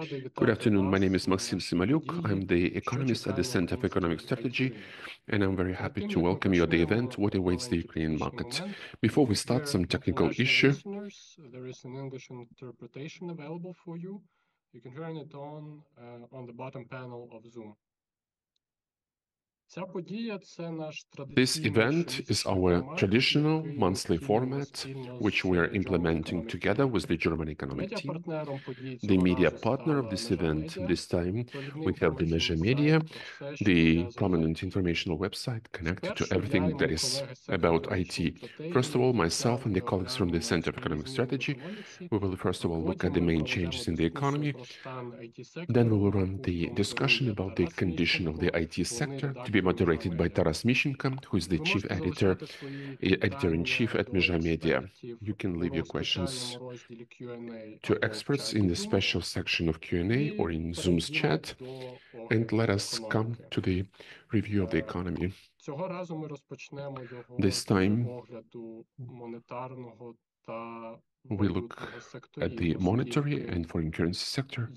Good afternoon. My name is Maxim Simalyuk. I'm the economist at the Center of Economic Strategy, and I'm very happy to welcome you at the event, What Awaits the Ukrainian Market. Before we start, some technical issue. There is an English interpretation available for you. You can turn it on the bottom panel of Zoom. This event is our traditional monthly format, which we are implementing together with the German economic team. The media partner of this event this time, we have the Mezha.Media, the prominent informational website connected to everything that is about IT. First of all, myself and the colleagues from the Center of Economic Strategy, we will first of all look at the main changes in the economy. Then we will run the discussion about the condition of the IT sector, to be moderated by Taras Mishchenko, who is the chief editor-in-chief at Mezha.Media. You can leave your questions to experts in the special section of Q&A or in Zoom's chat. And let us come to the review of the economy. This time, we look at the monetary and foreign currency sector,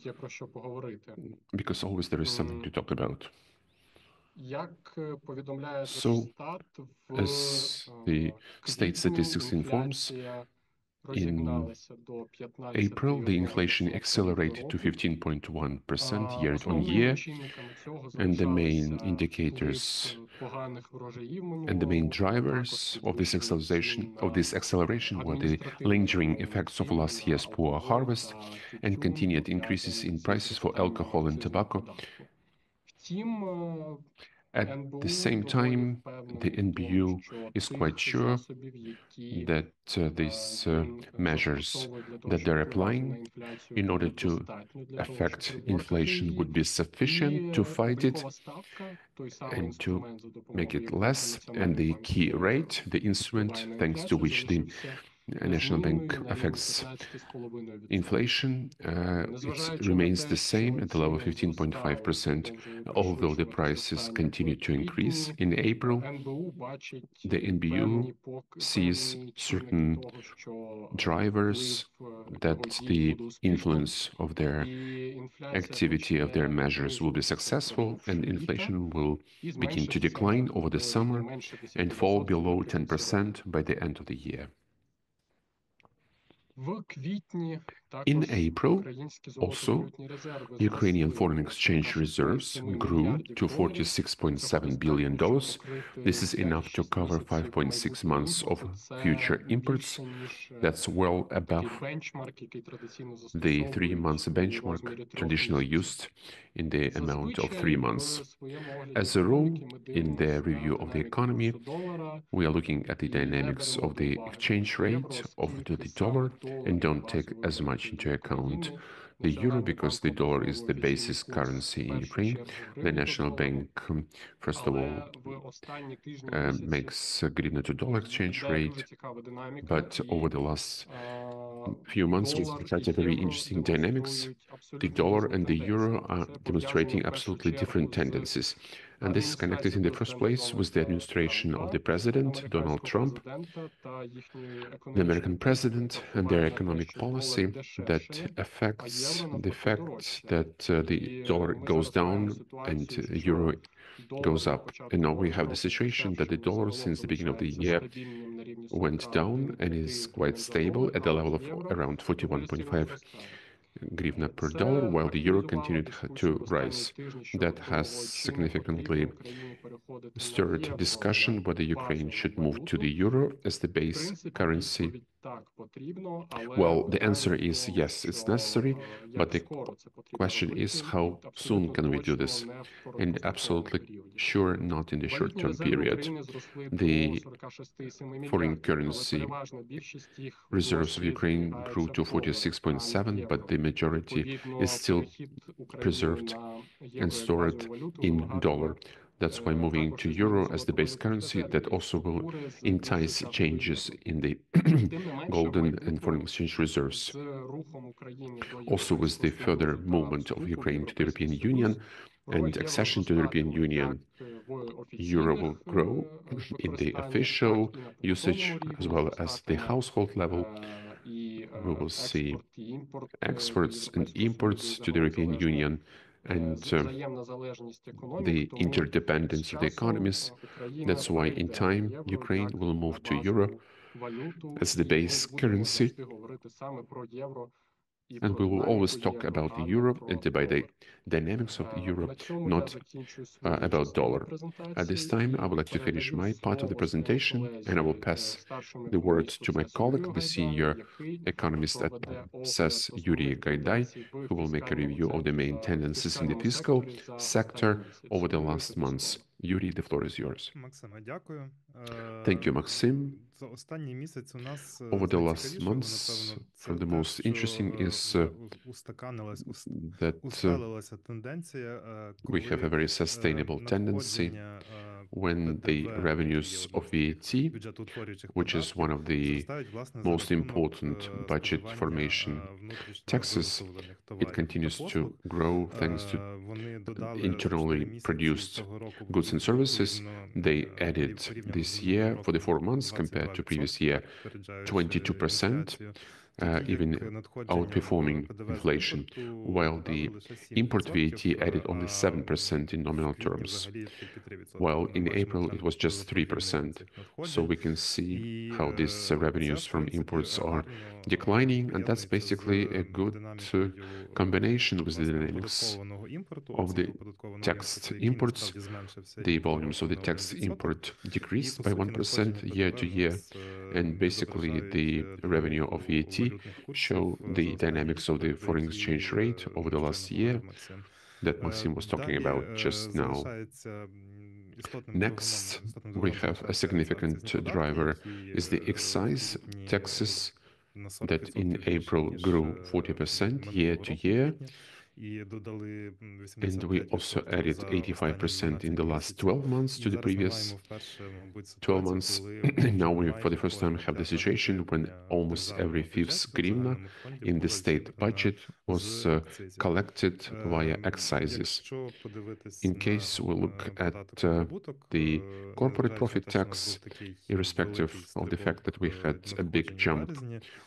because always there is something to talk about. So, as the state statistics informs, in April, the inflation accelerated to 15.1% year-on-year, and the main indicators and the main drivers of this acceleration were the lingering effects of last year's poor harvest and continued increases in prices for alcohol and tobacco. At the same time, the NBU is quite sure that these measures that they're applying in order to affect inflation would be sufficient to fight it and to make it less. And the key rate, the instrument thanks to which the National Bank affects inflation, it remains the same at the level of 15.5%, although the prices continue to increase. In April, the NBU sees certain drivers that the influence of their activity, of their measures will be successful, and inflation will begin to decline over the summer and fall below 10% by the end of the year. In April, also, Ukrainian foreign exchange reserves grew to $46.7 billion. This is enough to cover 5.6 months of future imports. That's well above the 3 months benchmark traditionally used in the amount of 3 months. As a rule, in the review of the economy, we are looking at the dynamics of the exchange rate of the dollar and don't take as much into account the euro, because the dollar is the basis currency in Ukraine. The National Bank, first of all, makes a hryvnia to dollar exchange rate, but over the last few months we've had a very interesting dynamics. The dollar and the euro are demonstrating absolutely different tendencies. And this is connected in the first place with the administration of the president, Donald Trump, the American president, and their economic policy that affects the fact that the dollar goes down and euro goes up. And now we have the situation that the dollar since the beginning of the year went down and is quite stable at the level of around 41.5 hryvnia per dollar, while the euro continued to rise. That has significantly stirred discussion whether Ukraine should move to the euro as the base currency. Well, the answer is yes, it's necessary, but the question is how soon can we do this? And absolutely sure not in the short-term period. The foreign currency reserves of Ukraine grew to 46.7, but the majority is still preserved and stored in dollar. That's why moving to euro as the base currency, that also will entice changes in the golden and foreign exchange reserves. Also, with the further movement of Ukraine to the European Union and accession to the European Union, euro will grow in the official usage as well as the household level. We will see exports and imports to the European Union and the interdependence of the economies. That's why in time Ukraine will move to euro as the base currency. And we will always talk about the euro and about the dynamics of the euro, not about dollar. At this time, I would like to finish my part of the presentation, and I will pass the word to my colleague, the senior economist at SES, Yuri Gaidai, who will make a review of the main tendencies in the fiscal sector over the last months. Yuri, the floor is yours. Thank you, Maxim. Over the last months, the most interesting is that we have a very sustainable tendency when the revenues of VAT, which is one of the most important budget formation taxes, it continues to grow thanks to internally produced goods and services. They added this year, for the 4 months compared to previous year, 22%, even outperforming inflation, while the import VAT added only 7% in nominal terms, while in April it was just 3%. So we can see how these revenues from imports are declining, and that's basically a good combination with the dynamics of the taxed imports. The volumes of the tax import decreased by 1% year to year, and basically the revenue of VAT show the dynamics of the foreign exchange rate over the last year that Maxim was talking about just now. Next, we have a significant driver is the excise taxes that in April grew 40% year to year. And we also added 85% in the last 12 months to the previous 12 months. Now we, for the first time, have the situation when almost every fifth hryvnia in the state budget was collected via excises. In case we look at the corporate profit tax, irrespective of the fact that we had a big jump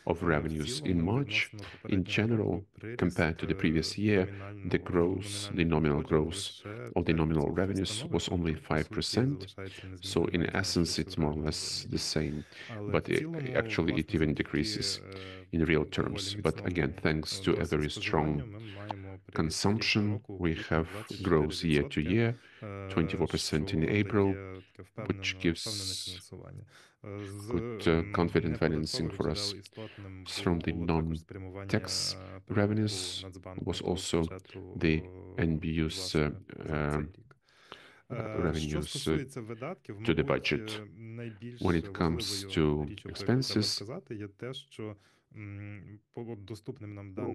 of revenues in March, in general, compared to the previous year, the growth, the nominal growth of the nominal revenues was only 5%. So in essence, it's more or less the same, but actually it even decreases in real terms. But again, thanks to a very strong consumption, we have growth year to year, 24% in April, which gives good confident financing for us. From the non-tax revenues was also the NBU's revenues to the budget. When it comes to expenses,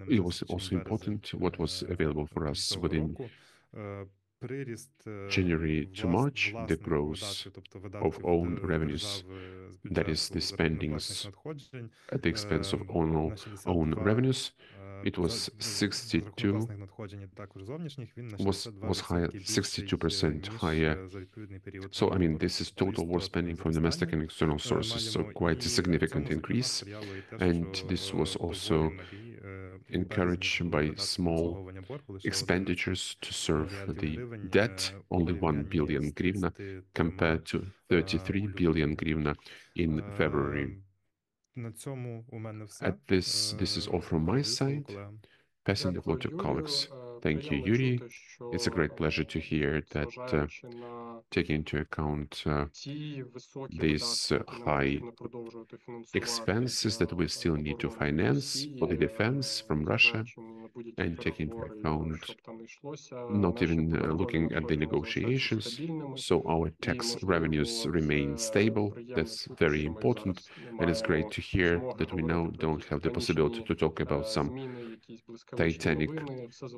it was also important what was available for us within January to March, the growth of own revenues, that is the spendings at the expense of own revenues. It was 62, was higher, 62% higher. So, I mean, this is total war spending from domestic and external sources, so quite a significant increase. And this was also encouraged by small expenditures to serve the debt, only 1 billion hryvnia compared to 33 billion hryvnia in February. At this is all from my side. Passing the floor to colleagues. Thank you, Yuri. It's a great pleasure to hear that taking into account these high expenses that we still need to finance for the defense from Russia, and taking into account not even looking at the negotiations, so our tax revenues remain stable. That's very important, and it's great to hear that we now don't have the possibility to talk about some titanic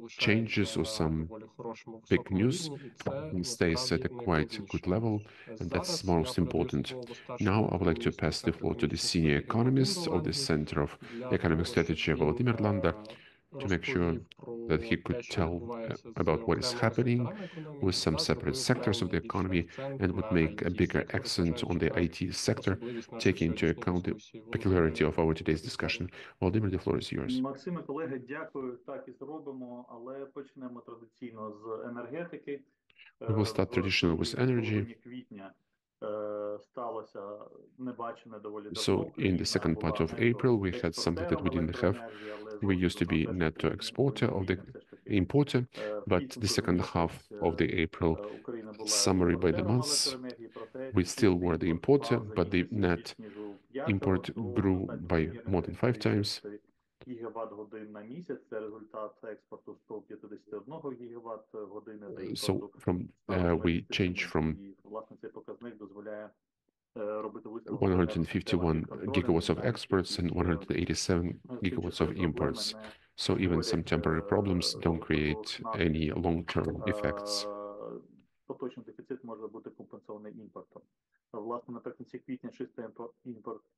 changes or some big news. It stays at a quite good level, and that's most important. Now I would like to pass the floor to the senior economist of the Center of Economic Strategy, Volodymyr Landa, to make sure that he could tell about what is happening with some separate sectors of the economy and would make a bigger accent on the IT sector, taking into account the peculiarity of our today's discussion. Volodymyr, the floor is yours. Максиме, колеги, дякую. Так і зробимо, але почнемо традиційно з енергетики. We will start traditionally with energy. So in the second part of April, we had something that we didn't have. We used to be netto exporter of the importer, but the second half of the April summary by the months, we still were the importer, but the net import grew by more than 5 times. So from we changed from 151 gigawatts of exports and 187 gigawatts of imports. So even some temporary problems don't create any long-term effects. Поточний дефіцит може бути компенсований імпортом. Власне, наприкінці квітня чистий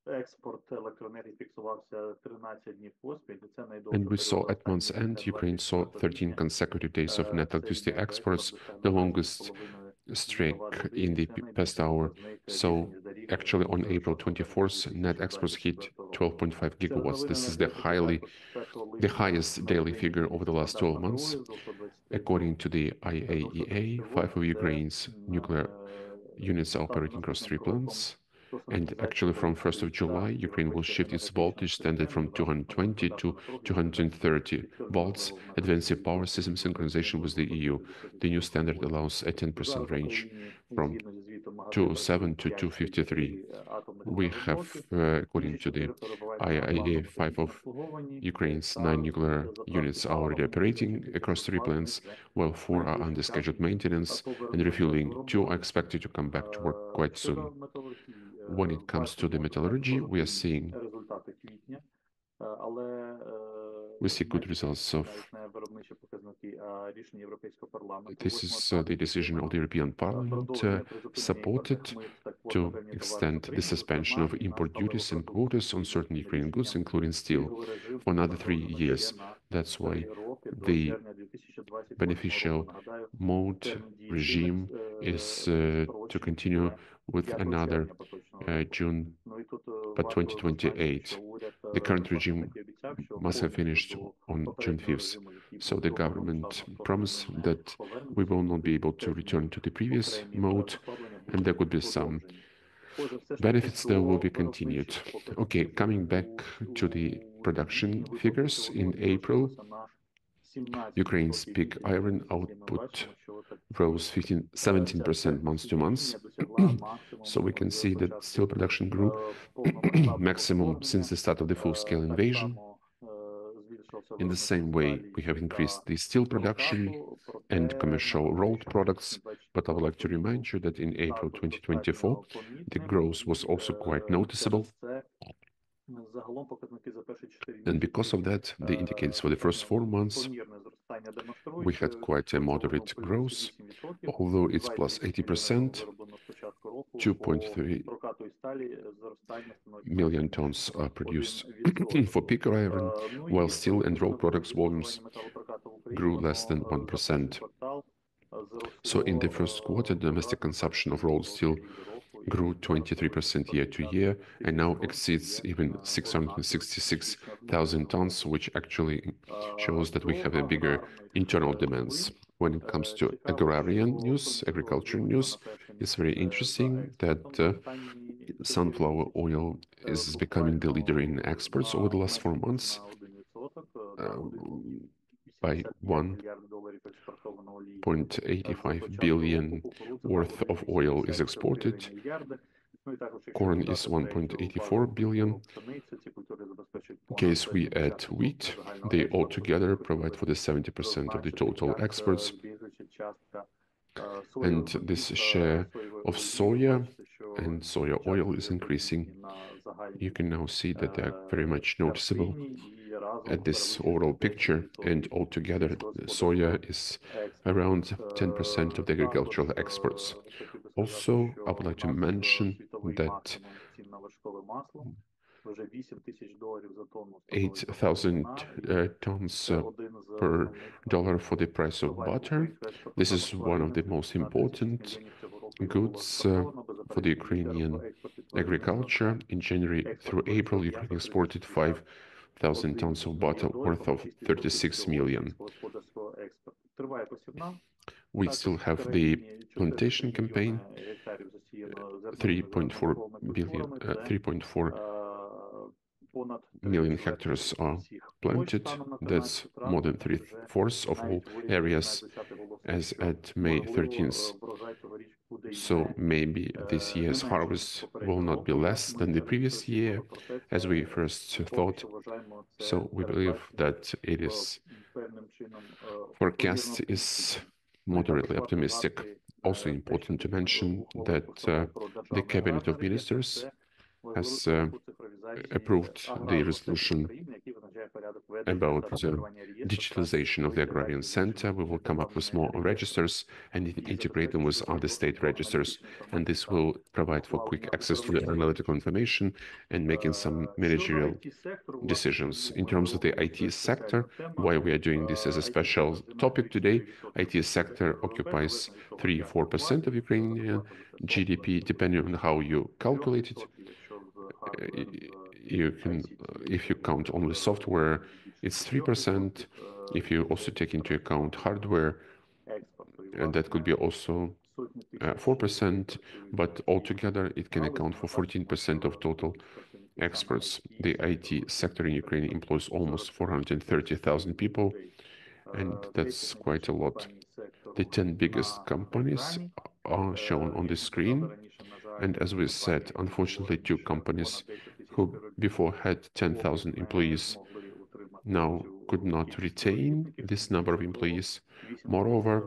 експорт електроенергії фіксувався 13 днів поспіль. Це найдовше. And we saw at month's end, Ukraine saw 13 consecutive days of net electricity exports, the longest streak in the past hour. So actually on April 24th, net exports hit 12.5 gigawatts. This is the highest daily figure over the last 12 months. According to the IAEA, 5 of Ukraine's nuclear units are operating across 3 plants. And actually from 1st of July, Ukraine will shift its voltage standard from 220 to 230 volts, advancing power system synchronization with the EU. The new standard allows a 10% range from 207 to 253. We have, according to the IAEA, 5 of Ukraine's 9 nuclear units are already operating across 3 plants, while 4 are under scheduled maintenance and refueling. 2 are expected to come back to work quite soon. When it comes to the metallurgy, we see good results of this is the decision of the European Parliament supported to extend the suspension of import duties and quotas on certain Ukrainian goods, including steel, for another 3 years. That's why the beneficial mode regime is to continue with another June, but 2028. The current regime must have finished on June 5th. So the government promised that we will not be able to return to the previous mode, and there could be some benefits that will be continued. Okay, coming back to the production figures in April, Ukraine's pig iron output rose 17% month to month. So we can see that steel production grew maximum since the start of the full-scale invasion. In the same way, we have increased the steel production and commercial rolled products, but I would like to remind you that in April 2024, the growth was also quite noticeable. And because of that, the indicators for the first 4 months, we had quite a moderate growth, although it's plus 80%, 2.3 million tons are produced for pig iron, while steel and rolled products volumes grew less than 1%. So in the first quarter, domestic consumption of rolled steel grew 23% year to year and now exceeds even 666,000 tons, which actually shows that we have a bigger internal demands. When it comes to agrarian news, agriculture news, it's very interesting that sunflower oil is becoming the leader in exports over the last 4 months. By 1.85 billion worth of oil is exported. Corn is 1.84 billion. In case we add wheat, they altogether provide for the 70% of the total exports. And this share of soya and soya oil is increasing. You can now see that they are very much noticeable at this overall picture, and altogether soya is around 10% of the agricultural exports. Also, I would like to mention that 8,000 tons per dollar for the price of butter. This is one of the most important goods for the Ukrainian agriculture. In January through April, Ukraine exported 5,000 tons of butter worth of 36 million. We still have the plantation campaign. 3.4 million hectares are planted. That's more than 3/4 of all areas as at May 13th. So maybe this year's harvest will not be less than the previous year, as we first thought. So we believe that it is forecast is moderately optimistic. Also important to mention that the Cabinet of Ministers has approved the resolution about the digitalization of the agrarian center. We will come up with more registers and integrate them with other state registers, and this will provide for quick access to the analytical information and making some managerial decisions. In terms of the IT sector, why we are doing this as a special topic today, IT sector occupies 3-4% of Ukrainian GDP, depending on how you calculate it. You can, if you count only software, it's 3%. If you also take into account hardware, and that could be also 4%, but altogether it can account for 14% of total exports. The IT sector in Ukraine employs almost 430,000 people, and that's quite a lot. The 10 biggest companies are shown on the screen, and as we said, unfortunately, 2 companies who before had 10,000 employees now could not retain this number of employees. Moreover,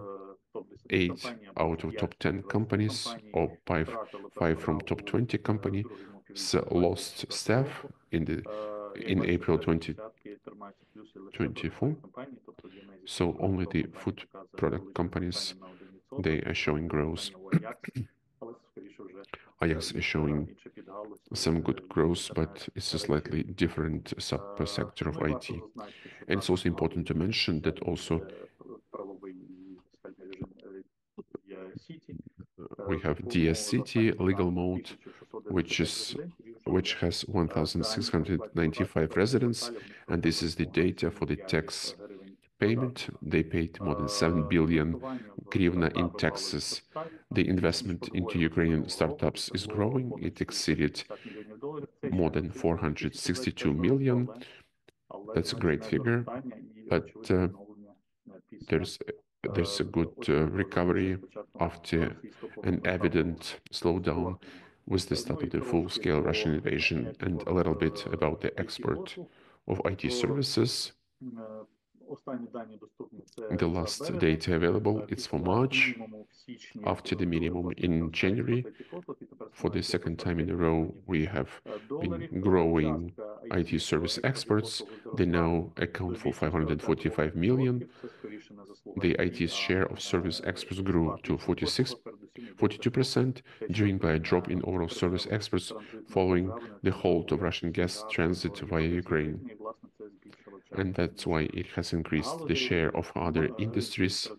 8 out of top 10 companies, or 5 from top 20 companies, lost staff in April 2024. So only the food product companies, they are showing growth. Ajax is showing some good growth, but it's a slightly different sub-sector of IT. And it's also important to mention that also we have DS City legal mode, which has 1,695 residents, and this is the data for the tax payment. They paid more than 7 billion hryvnia in taxes. The investment into Ukrainian startups is growing. It exceeded more than 462 million. That's a great figure, but there's a good recovery after an evident slowdown with the start of the full-scale Russian invasion, and a little bit about the export of IT services. The last data available is for March, after the minimum in January. For the second time in a row, we have been growing IT service exports. They now account for 545 million. The IT's share of service exports grew to 42%, driven by a drop in overall service exports following the halt of Russian gas transit via Ukraine. And that's why it has increased the share of other industries.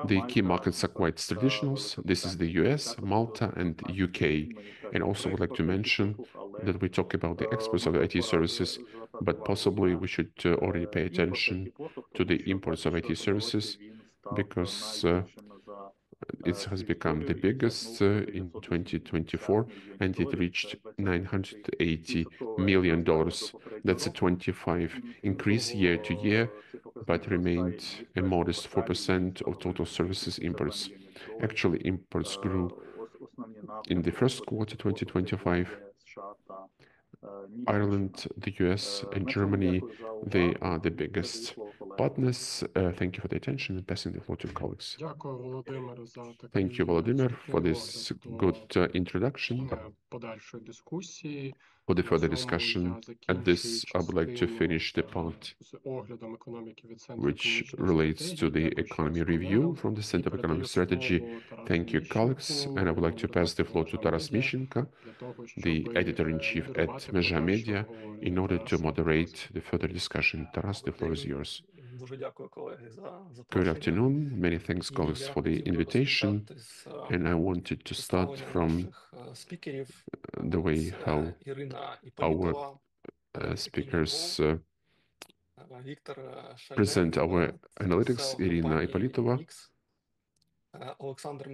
The key markets are quite traditional. This is the US, Malta, and UK. And also would like to mention that we talk about the exports of IT services, but possibly we should already pay attention to the imports of IT services, because it has become the biggest in 2024, and it reached $980 million. That's a 25% increase year to year, but remained a modest 4% of total services imports. Actually, imports grew in the first quarter 2025. Ireland, the US, and Germany, they are the biggest partners. Thank you for the attention, and passing the floor to colleagues. Thank you, Volodymyr, for this good introduction. For the further discussion, at this, I would like to finish the part which relates to the economy review from the Center of Economic Strategy. Thank you, colleagues, and I would like to pass the floor to Taras Mishchenko, the editor-in-chief at Mezha.Media, in order to moderate the further discussion. Taras, the floor is yours. Good afternoon. Many thanks, colleagues, for the invitation. And I wanted to start from the way how our speakers present our analytics. Iryna Ippolitova, Oleksandr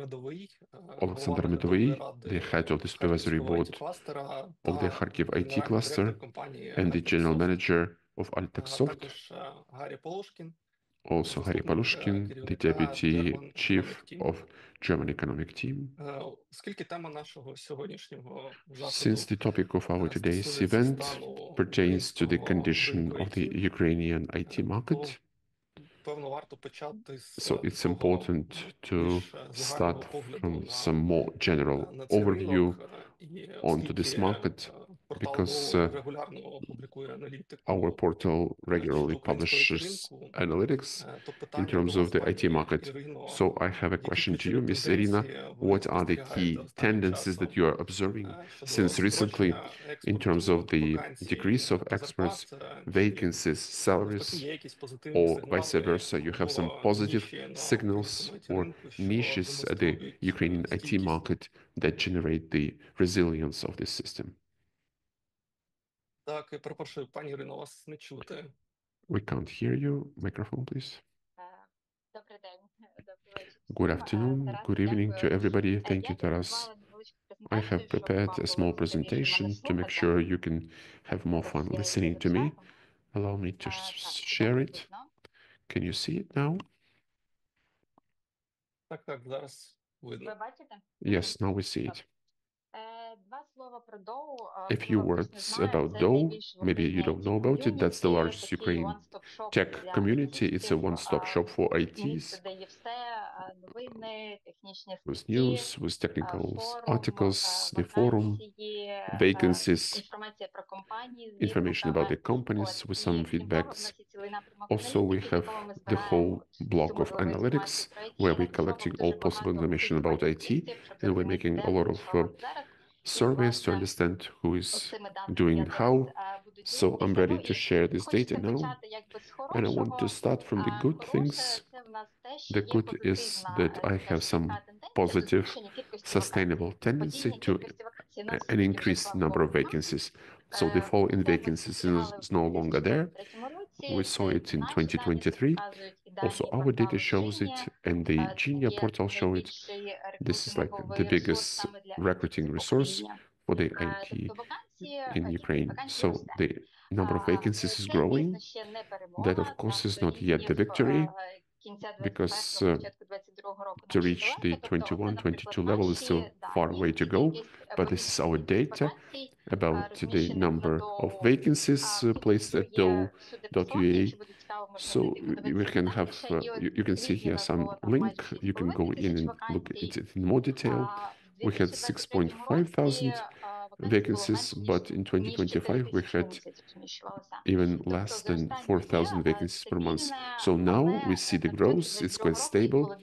Medovyi, the head of the Supervisory Board of the Kharkiv IT cluster, and the general manager of AltexSoft, also Garry Poluschkin, the deputy chief of German economic team. Since the topic of our today's event pertains to the condition of the Ukrainian IT market, so it's important to start from some more general overview onto this market, because our portal regularly publishes analytics in terms of the IT market. So I have a question to you, Ms. Iryna. What are the key tendencies that you are observing since recently in terms of the decrease of experts, vacancies, salaries, or vice versa? You have some positive signals or niches at the Ukrainian IT market that generate the resilience of this system. We can't hear you. Microphone, please. Good afternoon, good evening to everybody. Thank you, Taras. I have prepared a small presentation to make sure you can have more fun listening to me. Allow me to share it. Can you see it now? Yes, now we see it. A few words about DOE. Maybe you don't know about it. That's the largest Ukraine tech community. It's a one-stop shop for ITs, with news, with technical articles, the forum, vacancies, information about the companies with some feedbacks. Also, we have the whole block of analytics, where we're collecting all possible information about IT, and we're making a lot of surveys to understand who is doing how. So I'm ready to share this data now, and I want to start from the good things. The good is that I have some positive, sustainable tendency to an increased number of vacancies. So the fall in vacancies is no longer there. We saw it in 2023. Also, our data shows it, and the Genia portal show it. This is like the biggest recruiting resource for the IT in Ukraine. So the number of vacancies is growing. That, of course, is not yet the victory, because to reach the 21-22 level is still far away to go. But this is our data about the number of vacancies placed at DOE.ua. So we can have, you can see here some link. You can go in and look at it in more detail. We had 6,500 vacancies, but in 2025 we had even less than 4,000 vacancies per month. So now we see the growth, it's quite stable.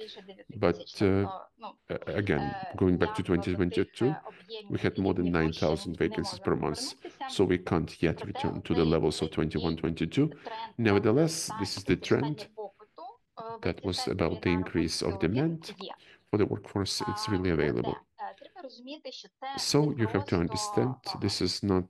But again, going back to 2022, we had more than 9,000 vacancies per month. So we can't yet return to the levels of 21-22. Nevertheless, this is the trend that was about the increase of demand for the workforce. It's really available. So you have to understand, this is not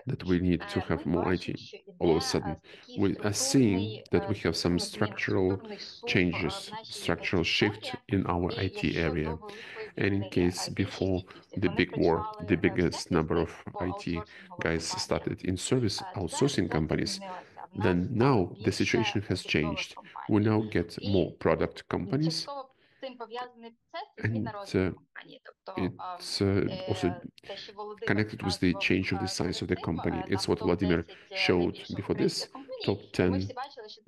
that we need to have more IT. All of a sudden, we are seeing that we have some structural changes, structural shift in our IT area. And in case before the big war, the biggest number of IT guys started in service outsourcing companies, then now the situation has changed. We now get more product companies, and it's also connected with the change of the size of the company. It's what Vladimir showed before this, top 10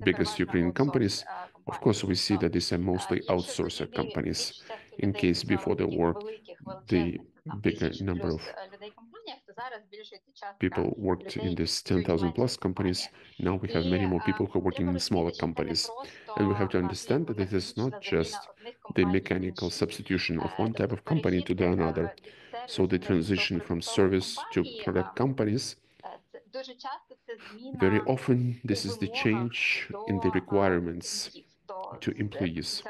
biggest Ukrainian companies. Of course, we see that these are mostly outsourcer companies. In case before the war, the bigger number of people worked in this 10,000 plus companies. Now we have many more people who are working in smaller companies. And we have to understand that it is not just the mechanical substitution of one type of company to the another. So the transition from service to product companies, very often this is the change in the requirements to employees,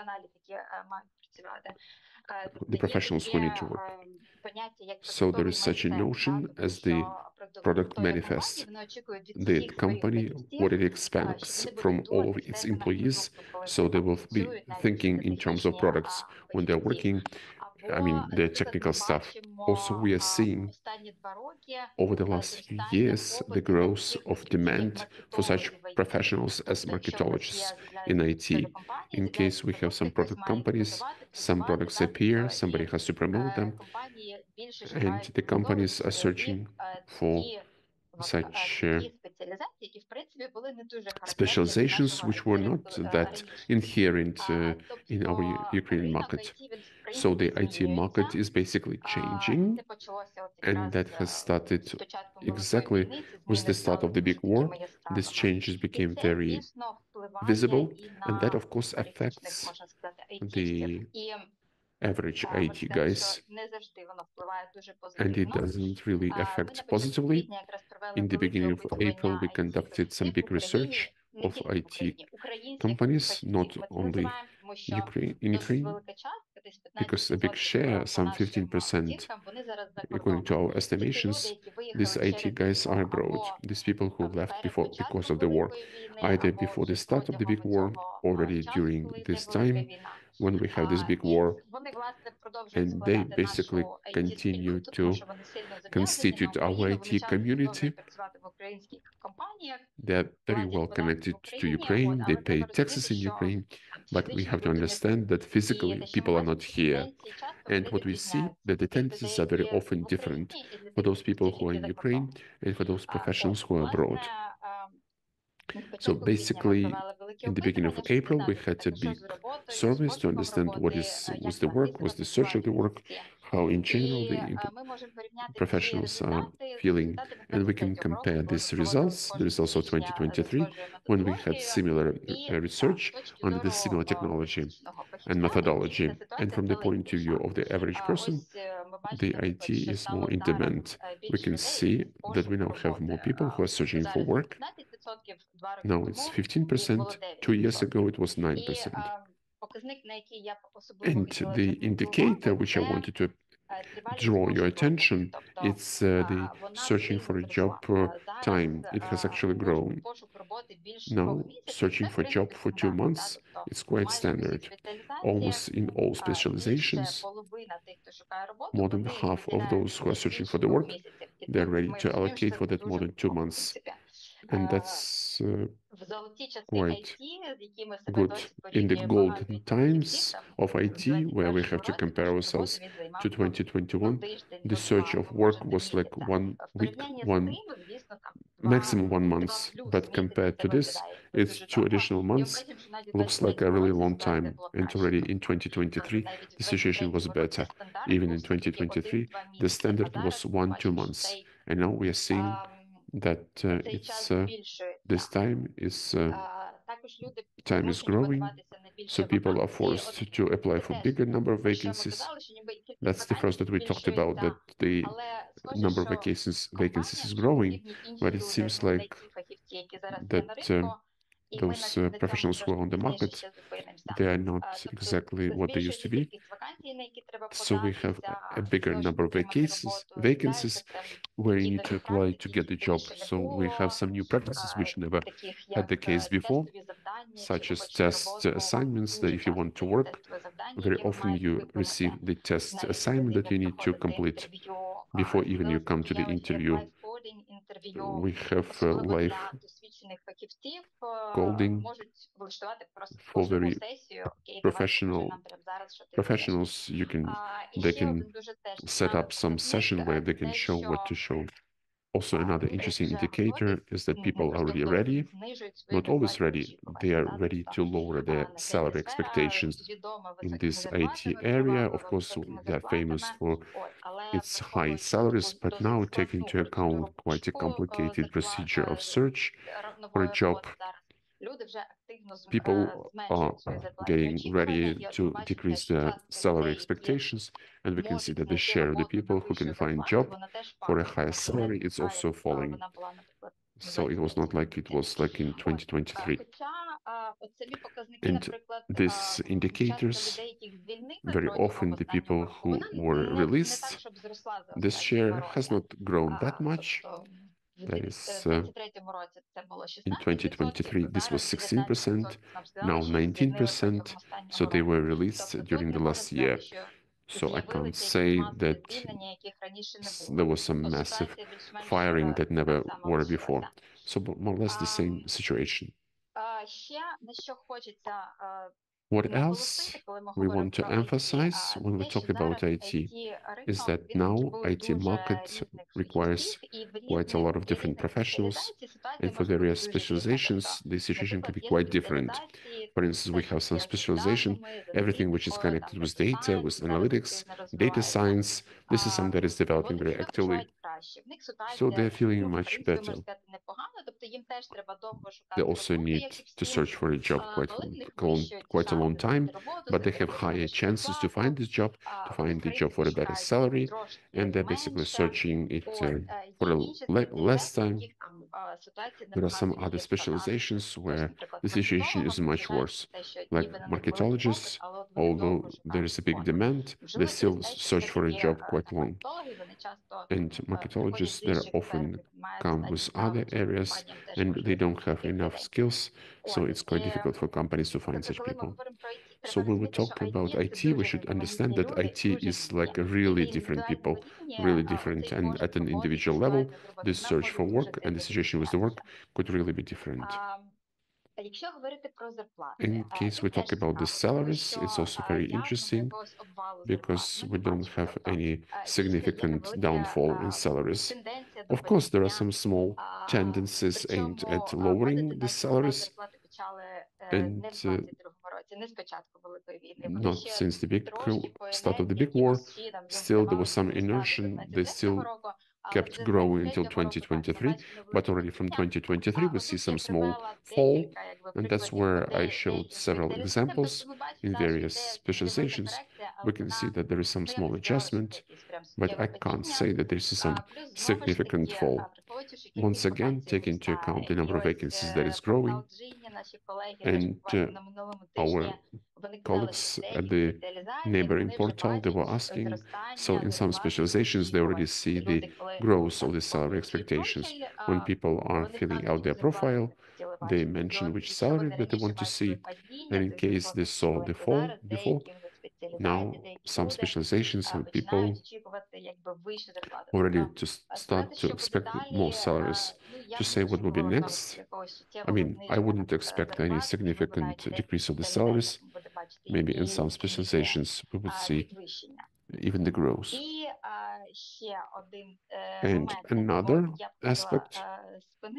the professionals who need to work. So there is such a notion as the product manifest. The company, what it expects from all of its employees, so they will be thinking in terms of products when they're working, I mean, the technical stuff. Also, we are seeing over the last few years the growth of demand for such professionals as marketologists in IT. In case we have some product companies, some products appear, somebody has to promote them, and the companies are searching for such specializations which were not that inherent in our Ukrainian market. So the IT market is basically changing, and that has started exactly with the start of the big war. These changes became very visible, and that of course affects the average IT guys, and it doesn't really affect positively. In the beginning of April, we conducted some big research of IT companies, not only in Ukraine, because a big share, some 15%, according to our estimations, these IT guys are abroad. These people who left because of the war, either before the start of the big war, already during this time, when we have this big war, and they basically continue to constitute our IT community. They're very well connected to Ukraine. They pay taxes in Ukraine, but we have to understand that physically people are not here. And what we see, that the tendencies are very often different for those people who are in Ukraine and for those professionals who are abroad. So basically, in the beginning of April, we had a big surveys to understand what was the work, was the search of the work, how in general the professionals are feeling, and we can compare these results, the results of 2023, when we had similar research under the similar technology and methodology. And from the point of view of the average person, the IT is more in demand. We can see that we now have more people who are searching for work. Now it's 15%. 2 years ago, it was 9%. And the indicator which I wanted to draw your attention, it's the searching for a job time. It has actually grown. Now, searching for a job for 2 months, it's quite standard. Almost in all specializations, more than half of those who are searching for the work, they're ready to allocate for that more than 2 months. And that's quite good. In the golden times of IT, where we have to compare ourselves to 2021, the search of work was like 1 week, maximum 1 month. But compared to this, it's 2 additional months. Looks like a really long time. And already in 2023, the situation was better. Even in 2023, the standard was 1-2 months. And now we are seeing that this time is growing, so people are forced to apply for bigger number of vacancies. That's the first that we talked about, that the number of vacancies is growing, but it seems like that those professionals who are on the market, they are not exactly what they used to be. So we have a bigger number of vacancies where you need to apply to get the job. So we have some new practices which never had the case before, such as test assignments, that if you want to work, very often you receive the test assignment that you need to complete before even you come to the interview. We have live coding for very professionals. They can set up some session where they can show what to show. Also, another interesting indicator is that people are already ready, not always ready, they are ready to lower their salary expectations in this IT area. Of course, they are famous for its high salaries, but now take into account quite a complicated procedure of search for a job. People are getting ready to decrease their salary expectations, and we can see that the share of the people who can find job for a higher salary is also falling. So it was not like it was like in 2023. And these indicators, very often the people who were released, this share has not grown that much. That is, in 2023, this was 16%, now 19%, so they were released during the last year. So I can't say that there was some massive firing that never were before. So more or less the same situation. What else we want to emphasize when we talk about IT is that now IT market requires quite a lot of different professionals, and for various specializations, the situation can be quite different. For instance, we have some specialization, everything which is connected with data, with analytics, data science. This is something that is developing very actively. So they're feeling much better. They also need to search for a job quite a long time, but they have higher chances to find this job, to find the job for a better salary, and they're basically searching it for a less time. There are some other specializations where the situation is much worse, like marketologists. Although there is a big demand, they still search for a job quite long. And marketologists, they often come with other areas and they don't have enough skills, so it's quite difficult for companies to find such people. So when we talk about IT, we should understand that IT is like a really different people, really different, and at an individual level, this search for work and the situation with the work could really be different. In case we talk about the salaries, it's also very interesting because we don't have any significant downfall in salaries. Of course, there are some small tendencies aimed at lowering the salaries, and not since the big start of the big war. Still, there was some inertia. They still kept growing until 2023, but already from 2023 we see some small fall, and that's where I showed several examples in various specializations. We can see that there is some small adjustment, but I can't say that this is some significant fall. Once again, take into account the number of vacancies that is growing, and our colleagues at the neighboring portal, they were asking, so in some specializations, they already see the growth of the salary expectations. When people are filling out their profile, they mention which salary that they want to see, and in case they saw the fall before, now some specializations, some people already to start to expect more salaries. To say what will be next, I mean, I wouldn't expect any significant decrease of the salaries. Maybe in some specializations we would see even the growth. And another aspect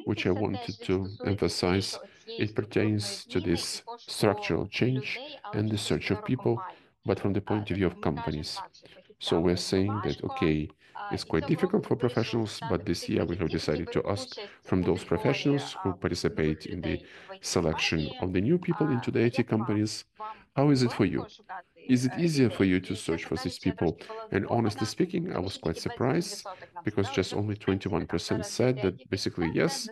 which I wanted to emphasize, it pertains to this structural change and the search of people, but from the point of view of companies. So we're saying that, okay, it's quite difficult for professionals, but this year we have decided to ask from those professionals who participate in the selection of the new people into the IT companies, how is it for you? Is it easier for you to search for these people? And honestly speaking, I was quite surprised because just only 21% said that basically, yes,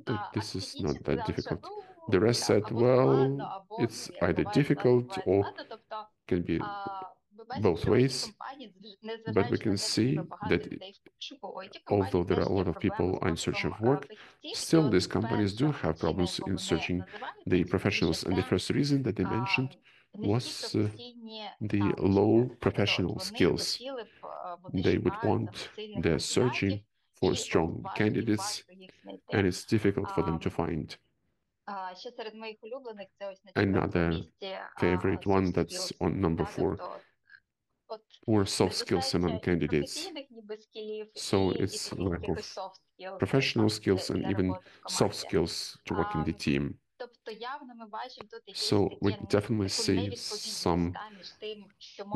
that this is not that difficult. The rest said, well, it's either difficult or can be both ways. But we can see that although there are a lot of people in search of work, still these companies do have problems in searching the professionals. And the first reason that they mentioned was the low professional skills. They would want, they're searching for strong candidates, and it's difficult for them to find. Another favorite one that's on number 4 poor soft skills among candidates. So it's lack of professional skills and even soft skills to work in the team. So we definitely see some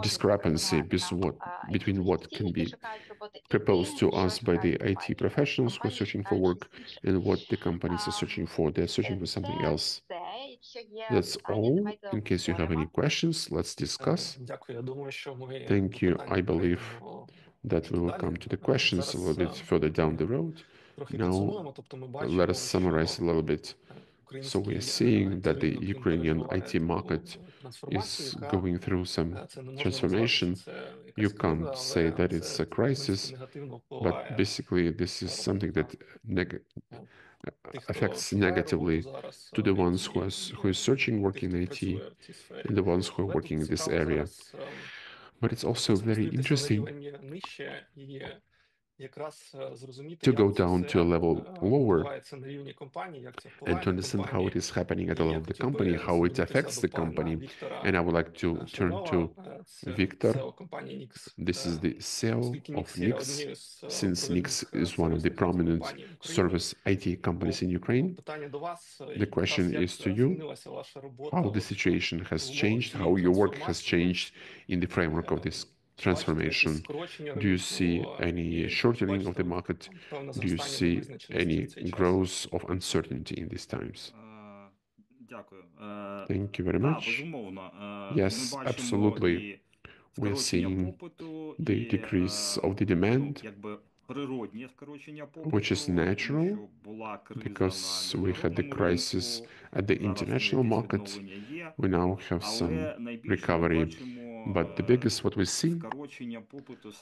discrepancy between what can be proposed to us by the IT professionals who are searching for work and what the companies are searching for. They're searching for something else. That's all. In case you have any questions, let's discuss. Thank you. I believe that we will come to the questions a little bit further down the road. Now, let us summarize a little bit. So we are seeing that the Ukrainian IT market is going through some transformation. You can't say that it's a crisis, but basically this is something that affects negatively to the ones who are searching work in IT and the ones who are working in this area. But it's also very interesting to go down to a level lower and to understand how it is happening at the level of the company, how it affects the company. And I would like to turn to Viktor. This is the CEO of Nix, since Nix is one of the prominent service IT companies in Ukraine. The question is to you, how the situation has changed, how your work has changed in the framework of this transformation. Do you see any shortening of the market? Do you see any growth of uncertainty in these times? Thank you very much. Yes, absolutely. We are seeing the decrease of the demand, which is natural because we had the crisis at the international market. We now have some recovery, but the biggest what we see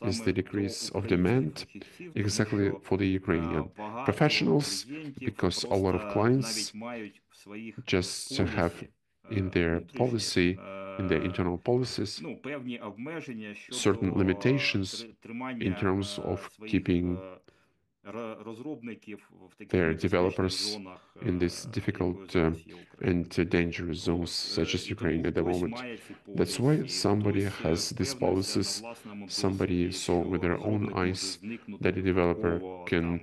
is the decrease of demand exactly for the Ukrainian professionals, because a lot of clients just have in their policy, in their internal policies, certain limitations in terms of keeping their developers in these difficult and dangerous zones such as Ukraine at the moment. That's why somebody has these policies, somebody saw with their own eyes that a developer can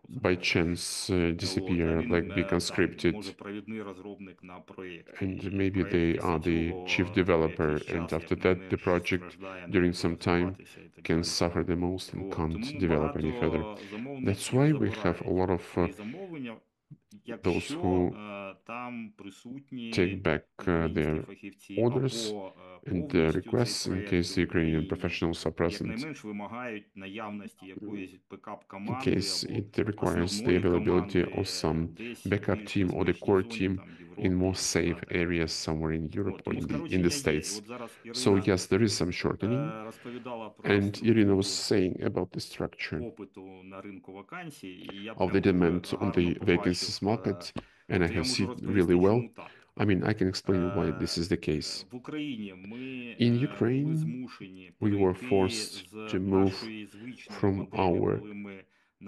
by chance disappear, like be conscripted, and maybe they are the chief developer, and after that the project during some time can suffer the most and can't develop any further. That's why we have a lot of those who take back their orders and their requests in case the Ukrainian professionals are present, in case it requires the availability of some backup team or the core team in more safe areas somewhere in Europe or in the States. So yes, there is some shortening, and Iryna was saying about the structure of the demand on the vacancies market, and I have seen really well. I mean, I can explain why this is the case. In Ukraine, we were forced to move from our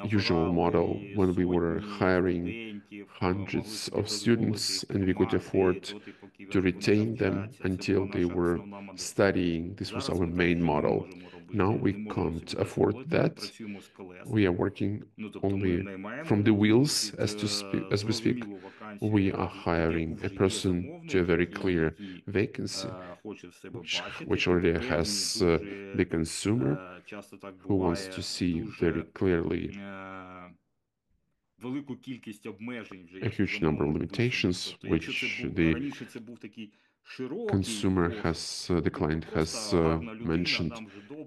usual model when we were hiring hundreds of students and we could afford to retain them until they were studying. This was our main model. Now we can't afford that. We are working only from the wheels, as we speak. We are hiring a person to a very clear vacancy, which already has the consumer who wants to see very clearly a huge number of limitations, which the consumer has, the client has mentioned.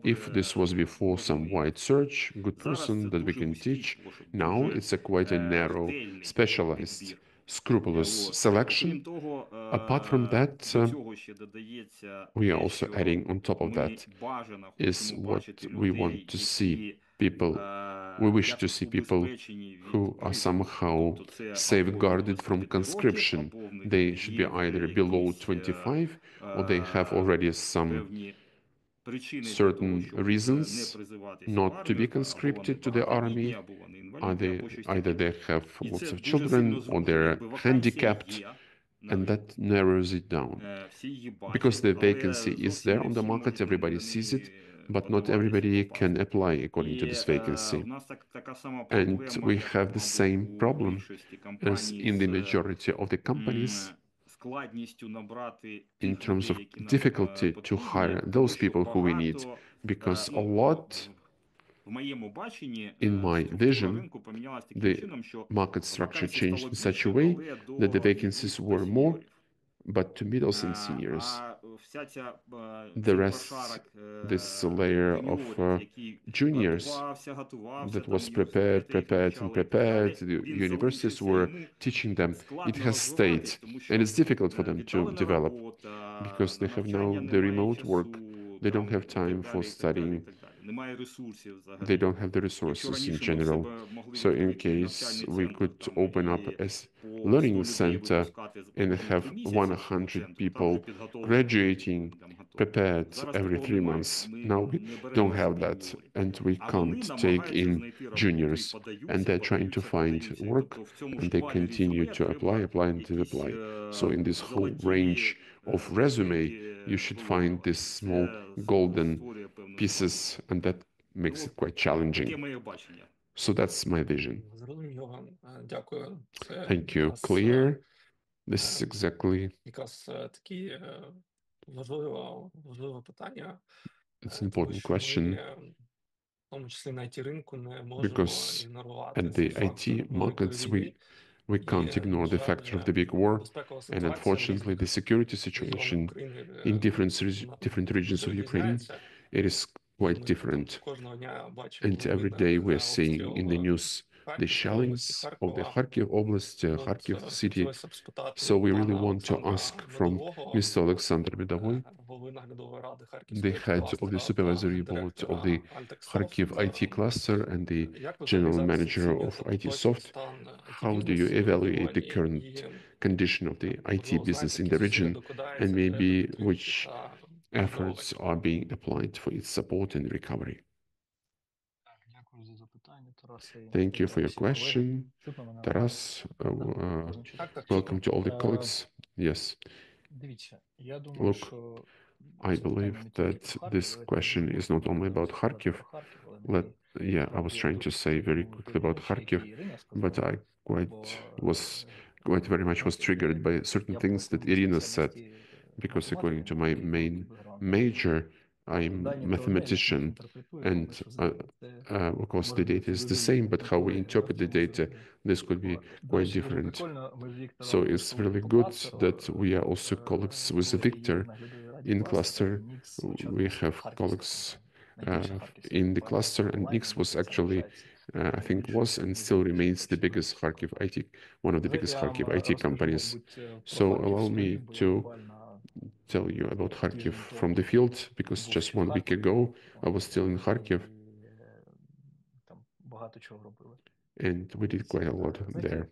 If this was before some wide search, good person that we can teach, now it's a quite a narrow, specialized, scrupulous selection. Apart from that, we are also adding on top of that is what we want to see people. We wish to see people who are somehow safeguarded from conscription. They should be either below 25 or they have already some certain reasons not to be conscripted to the army. Either they have lots of children or they're handicapped and that narrows it down. Because the vacancy is there on the market, everybody sees it, but not everybody can apply according to this vacancy. And we have the same problem as in the majority of the companies in terms of difficulty to hire those people who we need, because a lot, in my vision, the market structure changed in such a way that the vacancies were more, but to middles and seniors. The rest, this layer of juniors that was prepared, the universities were teaching them, it has stayed, and it's difficult for them to develop because they have now the remote work, they don't have time for studying, they don't have the resources in general. So in case we could open up as learning center and have 100 people graduating prepared every 3 months. Now we don't have that, and we can't take in juniors, and they're trying to find work, and they continue to apply, and apply. So in this whole range of resume, you should find these small golden pieces, and that makes it quite challenging. So that's my vision. Thank you. Clear? This is exactly. It's an important question because at the IT markets we can't ignore the factor of the big war, and unfortunately the security situation in different regions of Ukraine, it is quite different. And every day we're seeing in the news the shellings of the Kharkiv Oblast, Kharkiv city. So we really want to ask from Mr. Oleksandr Medovyi, the head of the Supervisory Board of the Kharkiv IT cluster and the general manager of AltexSoft, how do you evaluate the current condition of the IT business in the region, and maybe which efforts are being applied for its support and recovery? Thank you for your question, Taras. Welcome to all the colleagues. Yes. Look, I believe that this question is not only about Kharkiv. I was trying to say very quickly about Kharkiv, but I quite very much was triggered by certain things that Iryna said, because according to my main major, I'm a mathematician, and of course the data is the same, but how we interpret the data, this could be quite different. So it's really good that we are also colleagues with Viktor in cluster. We have colleagues in the cluster, and Nix was actually, I think was and still remains the biggest Kharkiv IT, one of the biggest Kharkiv IT companies. So allow me to tell you about Kharkiv from the field, because just 1 week ago I was still in Kharkiv, and we did quite a lot there.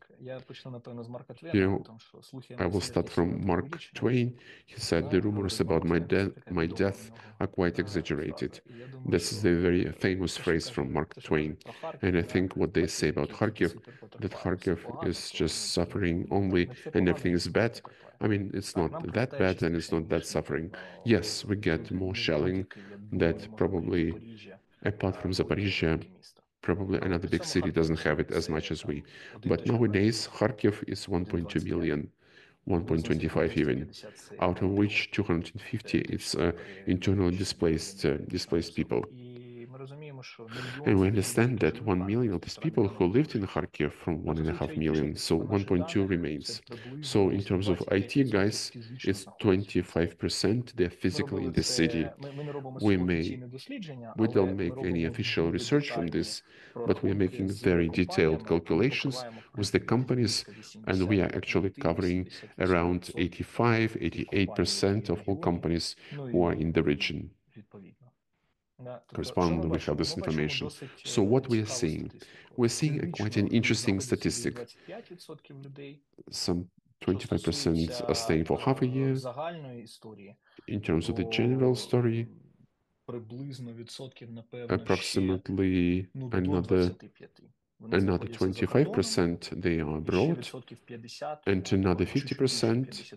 I will start from Mark Twain. He said the rumors about my death are quite exaggerated. This is a very famous phrase from Mark Twain. And I think what they say about Kharkiv, that Kharkiv is just suffering only and everything is bad. I mean, it's not that bad and it's not that suffering. Yes, we get more shelling that probably, apart from Zaporizhia, probably another big city doesn't have it as much as we. But nowadays, Kharkiv is 1.2 million, 1.25 even, out of which 250 it's internally displaced people. And we understand that 1 million of these people who lived in Kharkiv from 1.5 million, so 1.2 remains. So in terms of IT guys, it's 25%, they're physically in the city. We don't make any official research from this, but we are making very detailed calculations with the companies, and we are actually covering around 85, 88% of all companies who are in the region. Correspondingly, we have this information. So what we are seeing? We're seeing quite an interesting statistic. Some 25% are staying for half a year. In terms of the general story, approximately another another 25% they are abroad, and another 50%,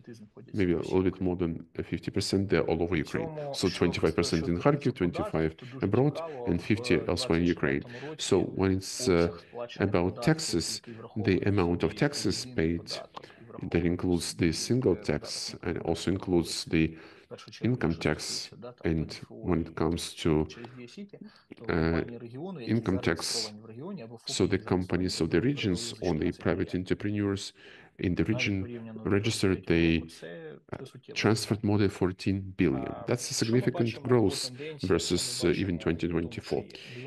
maybe a little bit more than 50%, they're all over Ukraine. So 25% in Kharkiv, 25 abroad, and 50 elsewhere in Ukraine. So when it's about taxes, the amount of taxes paid, that includes the single tax and also includes the income tax. And when it comes to income tax, so the companies of the regions or the private entrepreneurs in the region registered, they transferred more than 14 billion. That's a significant growth versus even 2024.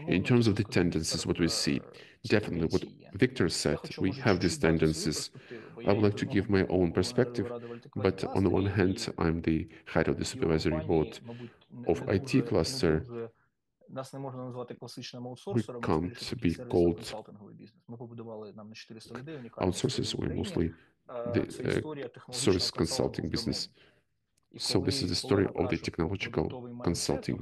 In terms of the tendencies, what we see, definitely what Viktor said, we have these tendencies. I would like to give my own perspective, but on the one hand, I'm the head of the supervisory board of IT cluster. We can't be called outsourcers, we're mostly the service consulting business. So this is the story of the technological consulting.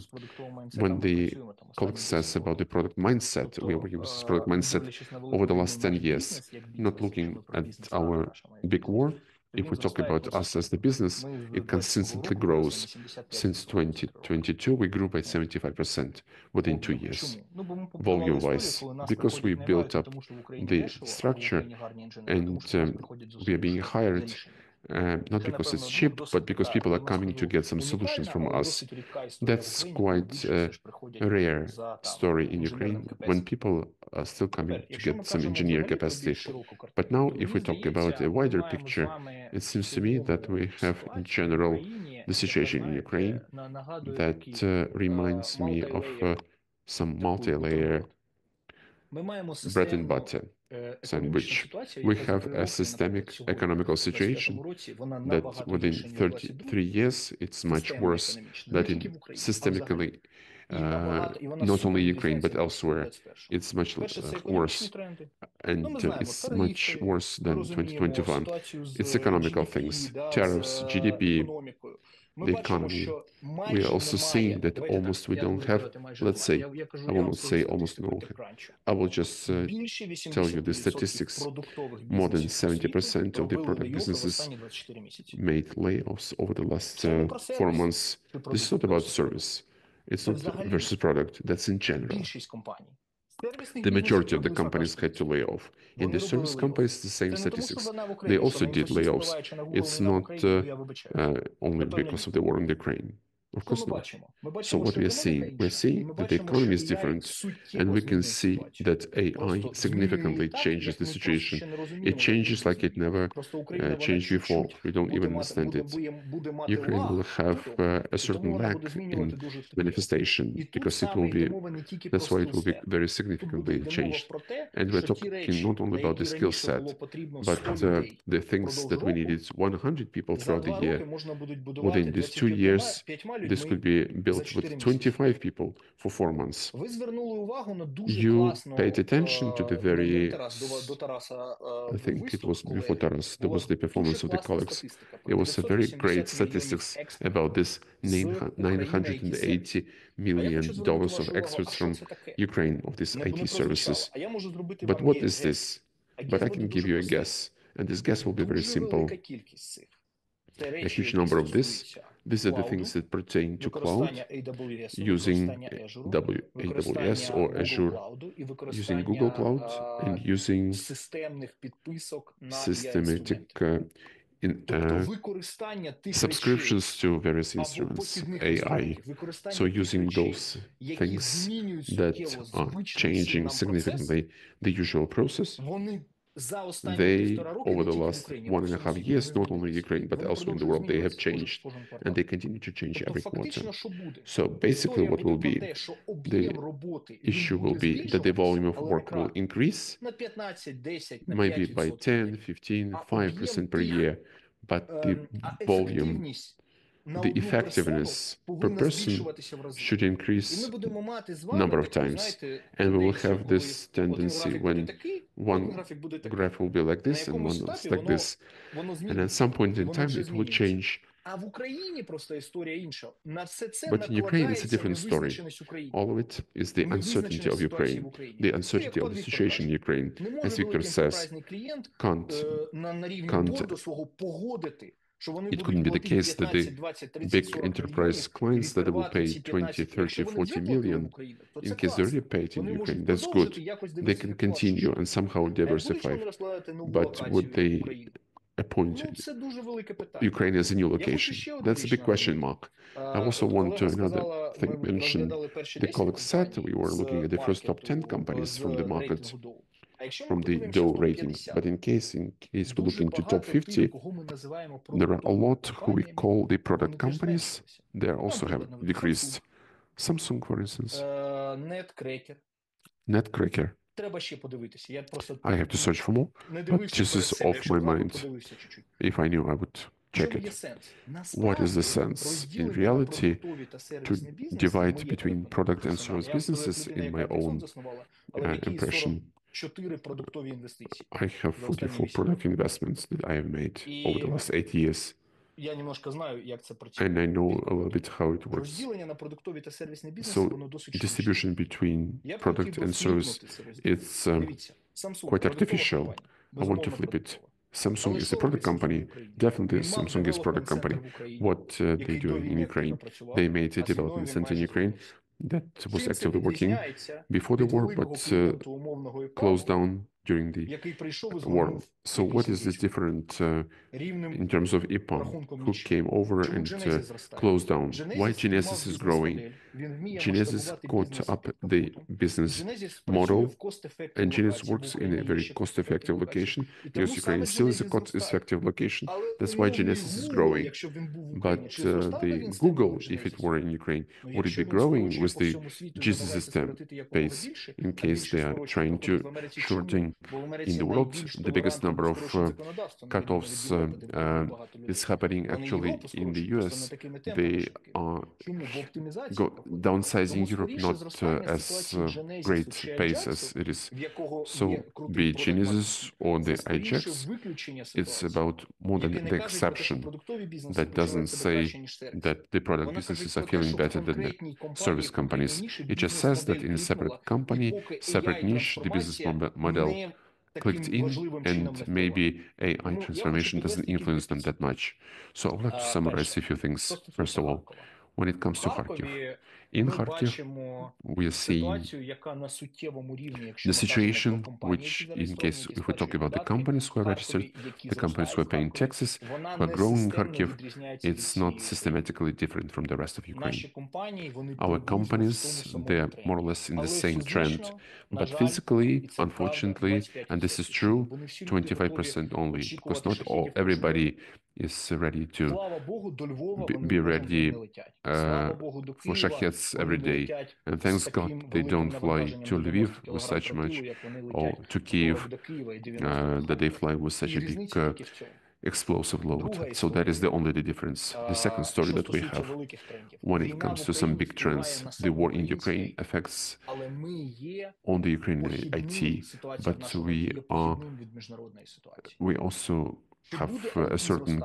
When the colleague says about the product mindset, we are working with this product mindset over the last 10 years, not looking at our big war. If we talk about us as the business, it consistently grows. Since 2022, we grew by 75% within 2 years, volume-wise, because we built up the structure and we are being hired not because it's cheap, but because people are coming to get some solutions from us. That's quite a rare story in Ukraine, when people are still coming to get some engineer capacity. But now, if we talk about a wider picture, it seems to me that we have, in general, the situation in Ukraine that reminds me of some multi-layer bread and butter sandwich. We have a systemic economical situation that within 33 years, it's much worse than in systemically, not only Ukraine, but elsewhere. It's much worse, and it's much worse than 2021. It's economical things, tariffs, GDP, the economy. We are also seeing that almost we don't have, let's say, I will not say almost no, I will just tell you the statistics. More than 70% of the product businesses made layoffs over the last 4 months. This is not about service. It's not versus product. That's in general. The majority of the companies had to lay off. In the service companies, the same statistics. They also did layoffs. It's not only because of the war in Ukraine. Of course not. So what we are seeing that the economy is different, and we can see that AI significantly changes the situation. It changes like it never changed before. We don't even understand it. Ukraine will have a certain lag in manifestation because it will be, that's why it will be very significantly changed. And we're talking not only about the skill set, but the things that we needed 100 people throughout the year. Within these 2 years, this could be built with 25 people for 4 months. You paid attention to the very, I think it was before Taras, there was the performance of the colleagues. It was a very great statistics about this $980 million of experts from Ukraine, of these IT services. But what is this? But I can give you a guess, and this guess will be very simple. A huge number of this. These are the things that pertain to cloud, using AWS or Azure, using Google Cloud, and using systematic subscriptions to various instruments, AI. So using those things that are changing significantly the usual process, they, over the last 1.5 years, not only Ukraine, but elsewhere in the world, they have changed, and they continue to change every quarter. So basically what will be, the issue will be that the volume of work will increase, maybe by 10, 15, 5% per year, but the volume, the effectiveness per person should increase number of times. And we will have this tendency when one graph will be like this and one is like this. And at some point in time, it will change But in Ukraine, it's a different story. All of it is the uncertainty of Ukraine, the uncertainty of the situation in Ukraine. As Viktor says, can't it couldn't be the case that the big enterprise clients that will pay 20, 30, 40 million, in case they already paid in Ukraine, that's good. They can continue and somehow diversify. But would they appoint Ukraine as a new location? That's a big question mark. I also want to another thing mention. The colleague said we were looking at the first top 10 companies from the market, from the Dow ratings. But in case we look into top 50, there are a lot who we call the product companies. They also have decreased. Samsung, for instance. Netcracker. I have to search for more, but this is off my mind. If I knew, I would check it. What is the sense in reality to divide between product and service businesses in my own impression? I have 44 product investments that I have made over the last 8 years. And I know a little bit how it works. So distribution between product and service, it's quite artificial. I want to flip it. Samsung is a product company. Definitely Samsung is a product company. What they do in Ukraine, they made a development center in Ukraine that was actively working before the war, but closed down during the war. So what is this different in terms of EPAM, who came over and closed down? Why Genesis is growing? Genesis caught up the business model, and Genesis works in a very cost-effective location, because Ukraine still is a cost-effective location. That's why Genesis is growing. But the Google, if it were in Ukraine, would it be growing with the Jesus system base, in case they are trying to shorten in the world? The biggest number of cutoffs is happening actually in the US. They are downsizing Europe not as great pace as it is. So be it Genesis or the Ajax, it's about more than the exception. That doesn't say that the product businesses are feeling better than the service companies. It just says that in a separate company, separate niche, the business model clicked in, and maybe AI transformation doesn't influence them that much. So I would like to summarize a few things. First of all, when it comes to Kharkiv, in Kharkiv, we are seeing the situation, which in case, if we talk about the companies who are registered, the companies who are paying taxes, who are growing in Kharkiv, it's not systematically different from the rest of Ukraine. Our companies, they are more or less in the same trend, but physically, unfortunately, and this is true, 25% only, because not everybody is ready to be ready for shahets every day. And thanks God they don't fly to Lviv with such much, or to Kiev, that they fly with such a big explosive load. So that is the only difference. The second story that we have, when it comes to some big trends, the war in Ukraine affects on the Ukrainian IT, but we also have a certain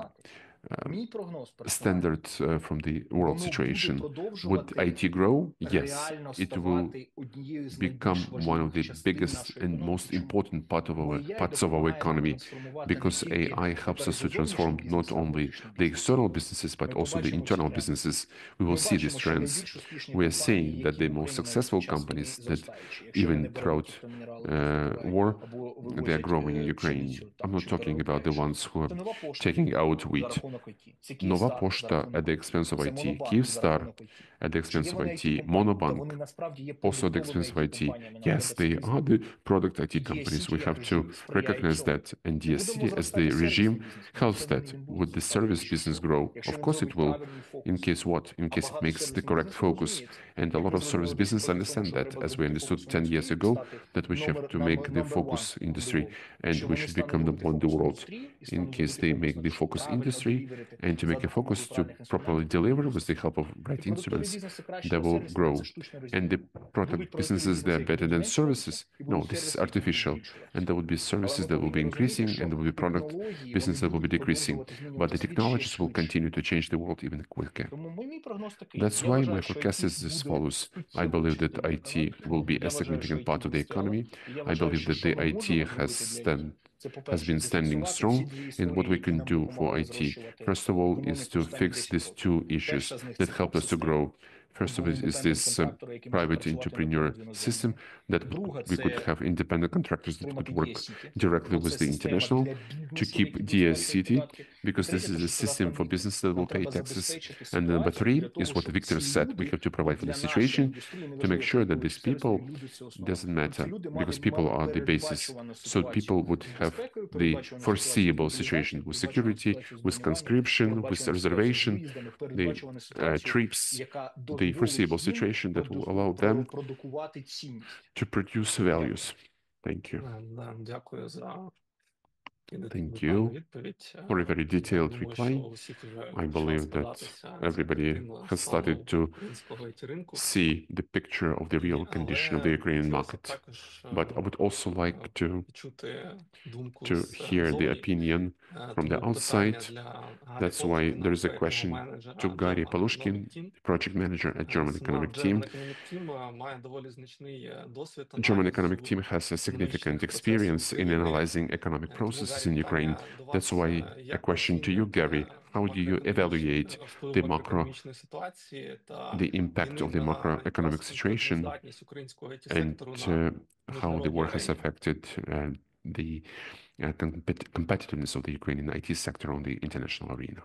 standard from the world situation. Would IT grow? Yes, it will become one of the biggest and most important parts of our economy, because AI helps us to transform not only the external businesses, but also the internal businesses. We will see these trends. We are seeing that the most successful companies that even throughout war, they are growing in Ukraine. I'm not talking about the ones who are taking out wheat. Nova Poshta at the expense of IT, Kyivstar at the expense of IT, Monobank also at the expense of IT. Yes, they are the product IT companies. We have to recognize that. And DSC, as the regime, helps that. Would the service business grow? Of course it will. In case what? In case it makes the correct focus. And a lot of service business understand that, as we understood 10 years ago, that we have to make the focus industry, and we should become the one in the world. In case they make the focus industry, strategy and to make a focus to properly deliver with the help of right instruments, they will grow. And the product businesses, they're better than services. No, this is artificial. And there would be services that will be increasing, and there will be product business that will be decreasing. But the technologies will continue to change the world even quicker. That's why my forecast is as follows. I believe that IT will be a significant part of the economy. I believe that the IT has been standing strong, and what we can do for IT, first of all, is to fix these two issues that help us to grow. First of all, is this private entrepreneur system that we could have independent contractors that could work directly with the international to keep DS City, because this is a system for business that will pay taxes. And number three is what Viktor said. We have to provide for the situation to make sure that these people doesn't matter, because people are the basis. So people would have the foreseeable situation with security, with conscription, with reservation, the trips, the foreseeable situation that will allow them to produce values. Thank you. Thank you for a very detailed reply. I believe that everybody has started to see the picture of the real condition of the Ukrainian market. But I would also like to hear the opinion from the outside. That's why there is a question to Garry Poluschkin, project manager at German economic team. German economic team has a significant experience in analyzing economic processes in Ukraine. That's why a question to you, Garry. How do you evaluate the impact of the macroeconomic situation and how the war has affected the competitiveness of the Ukrainian IT sector on the international arena?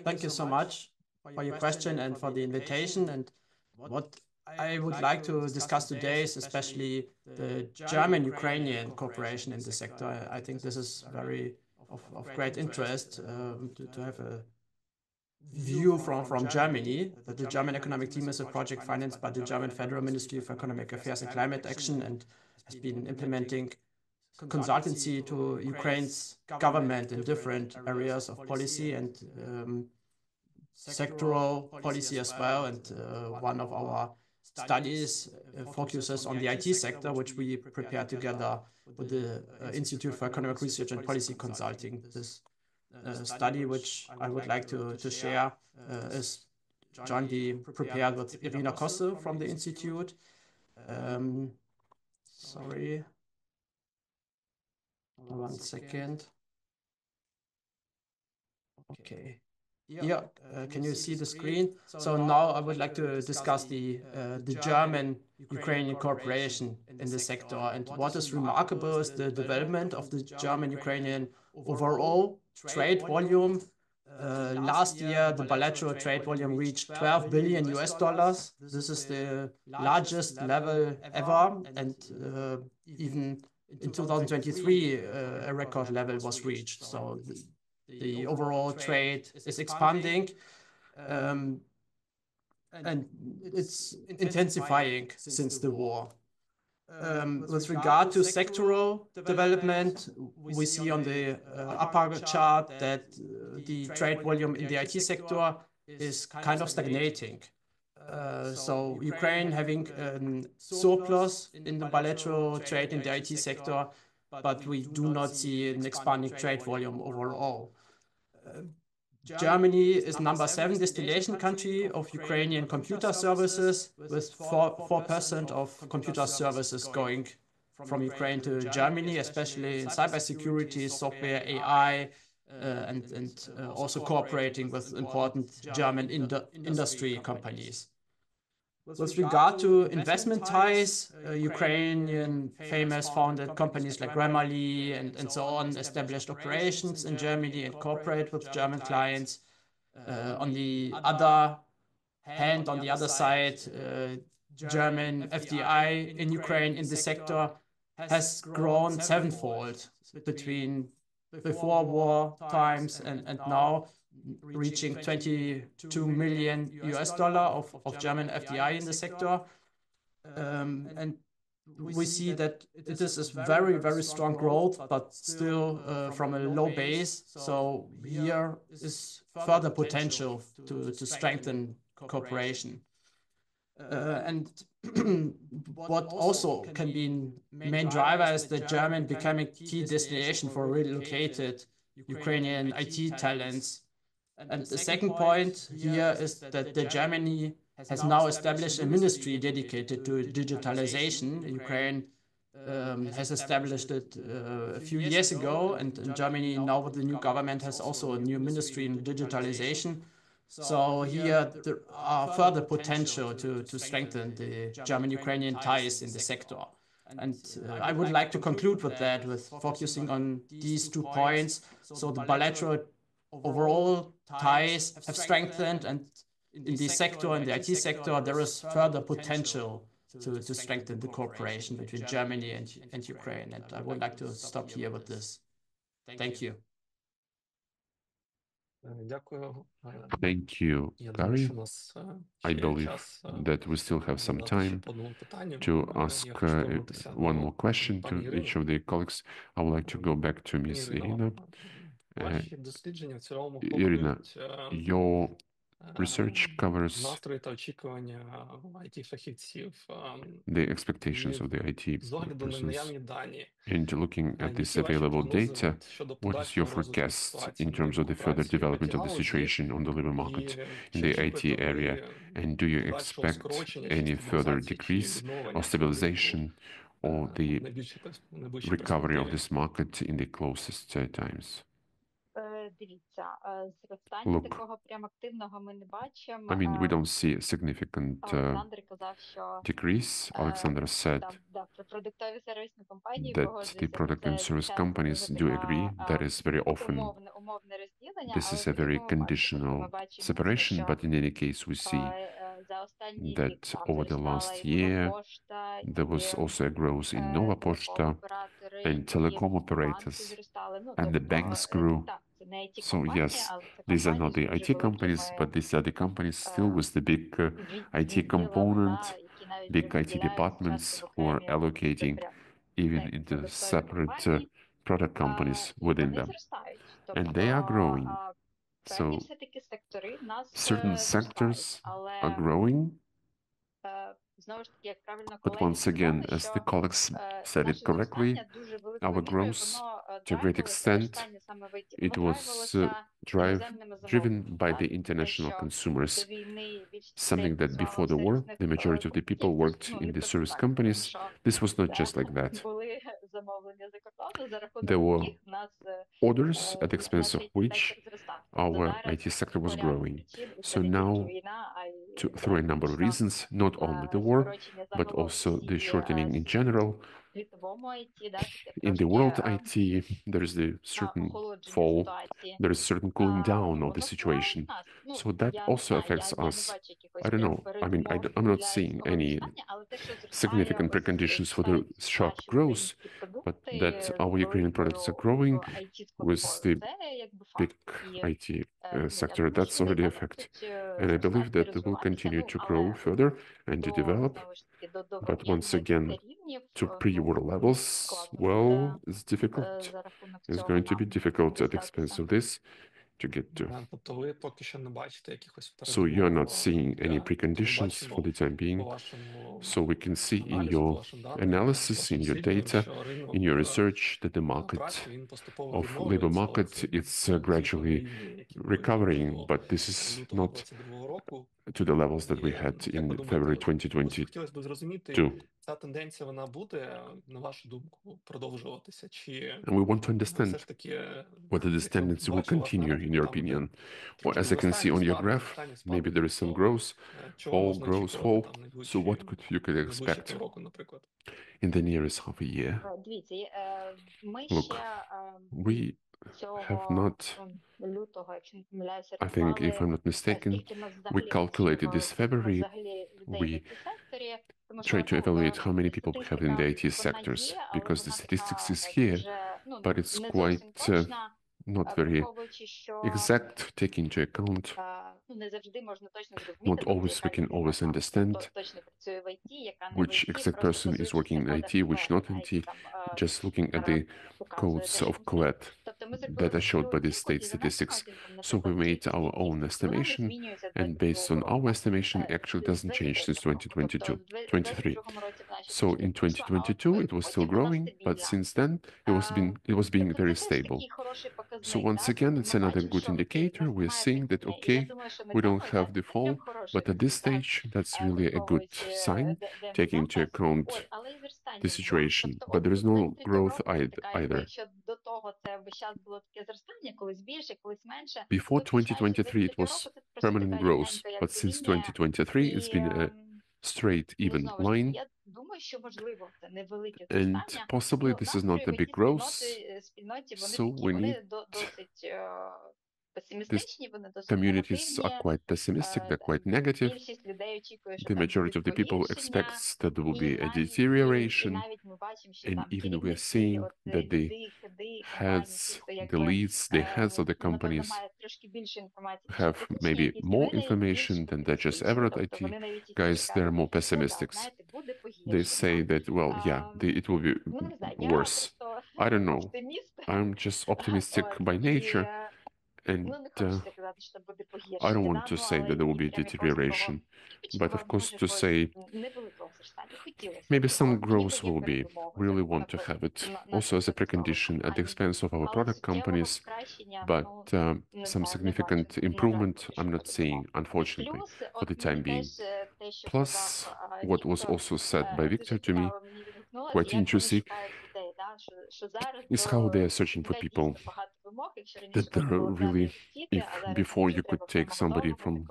Thank you so much for your question and for the invitation. And what I would like to discuss today is especially the German-Ukrainian cooperation in the sector. I think this is very of great interest to have a view from Germany, that the German economic team is a project financed by the German Federal Ministry of Economic Affairs and Climate Action and has been implementing consultancy to Ukraine's government in different areas of policy and sectoral policy as well. And one of our studies focuses on the IT sector, which we prepared together with the Institute for Economic Research and Policy Consulting. This study, which I would like to share, is jointly prepared with Iryna Ippolitova from the Institute. Sorry. 1 second. Okay. Yeah, can you see the screen? So now I would like to discuss the German-Ukrainian cooperation in the sector. And what is remarkable is the development of the German-Ukrainian overall trade volume. Last year, the bilateral trade volume reached $12 billion. This is the largest level ever. And even in 2023, a record level was reached. So the overall trade is expanding and it's intensifying since the war. With regard to sectoral development, we see on the upper chart that the trade volume in the IT sector is kind of stagnating. So Ukraine having a surplus in the bilateral trade in the IT sector, but we do not see an expanding trade volume overall. Germany is number 7 destination country of Ukrainian computer services, with 4% of computer services going from Ukraine to Germany, especially in cybersecurity, software, AI, and also cooperating with important German industry companies. With regard to investment ties, Ukrainian famous founded companies like Grammarly and so on established operations in Germany and cooperate with German clients. On the other hand, on the other side, German FDI in Ukraine in the sector has grown sevenfold between before war times and now, reaching $22 million of German FDI in the sector. And we see that it is very, very strong growth, but still from a low base. So here is further potential to strengthen cooperation. And what also can be main driver is that Germany becoming key destination for relocated Ukrainian IT talents. And the second point here is that the Germany has now established a ministry dedicated to digitalization. Ukraine has established it a few years ago, and in Germany now with the new government has also a new ministry in digitalization. So here there are further potential to strengthen the German-Ukrainian ties in the sector. And I would like to conclude with that, with focusing on these 2 points. So the bilateral overall ties have strengthened, and in the sector, in the IT sector, there is further potential to strengthen the cooperation between Germany and Ukraine. And I would like to stop here with this. Thank you. Thank you, Garry. I believe that we still have some time to ask one more question to each of the colleagues. I would like to go back to Ms. Iryna. Iryna, your research covers the expectations of the IT persons. And looking at this available data, what is your forecast in terms of the further development of the situation on the labor market in the IT area? And do you expect any further decrease or stabilization or the recovery of this market in the closest times? Look, I mean, we don't see a significant decrease. Oleksandr said that the product and service companies do agree that is very often this is a very conditional separation, but in any case we see that over the last year there was also a growth in Nova Poshta and telecom operators, and the banks grew. So yes, these are not the IT companies, but these are the companies still with the big IT component, big IT departments who are allocating even into separate product companies within them. And they are growing. So certain sectors are growing. But once again, as the colleagues said it correctly, our growth, to a great extent, it was driven by the international consumers, something that before the war, the majority of the people worked in the service companies. This was not just like that. There were orders at the expense of which our IT sector was growing. So now, through a number of reasons, not only the war, but also the shortening in general, in the world IT, there is a certain fall, there is certain cooling down of the situation. So that also affects us. I don't know. I mean, I'm not seeing any significant preconditions for the sharp growth, but that our Ukrainian products are growing with the big IT sector, that's already a fact. And I believe that it will continue to grow further and to develop. But once again, to pre-war levels, well, it's difficult. It's going to be difficult at the expense of this to get to. So you're not seeing any preconditions for the time being. So we can see in your analysis, in your data, in your research that the market of labor market is gradually recovering, but this is not to the levels that we had in February 2022. And we want to understand whether this tendency will continue, in your opinion. Or as I can see on your graph, maybe there is some growth, fall. So what you could expect in the nearest half a year? Look, we have not, I think, if I'm not mistaken, we calculated this February. We try to evaluate how many people we have in the IT sectors, because the statistics is here, but it's quite not very exact, taking into account not always we can always understand which exact person is working in IT, which not in IT, just looking at the codes of COET that are showed by the state statistics. So we made our own estimation, and based on our estimation, actually doesn't change since 2022-23. So in 2022, it was still growing, but since then, it was being very stable. So once again, it's another good indicator. We're seeing that, okay, we don't have the fall, but at this stage, that's really a good sign, taking into account the situation. But there is no growth either. Before 2023, it was permanent growth, but since 2023, it's been a straight, even line. And possibly this is not a big growth, so we need these communities are quite pessimistic, they're quite negative. The majority of the people expects that there will be a deterioration, and even we're seeing that the heads, the leads, the heads of the companies have maybe more information than the just average IT guys. They're more pessimistic. They say that, well, yeah, it will be worse. I don't know. I'm just optimistic by nature. And I don't want to say that there will be deterioration, but of course to say maybe some growth will be, really want to have it also as a precondition at the expense of our product companies, but some significant improvement I'm not seeing, unfortunately, for the time being. Plus, what was also said by Viktor to me, quite interesting, is how they are searching for people that are really, if before you could take somebody from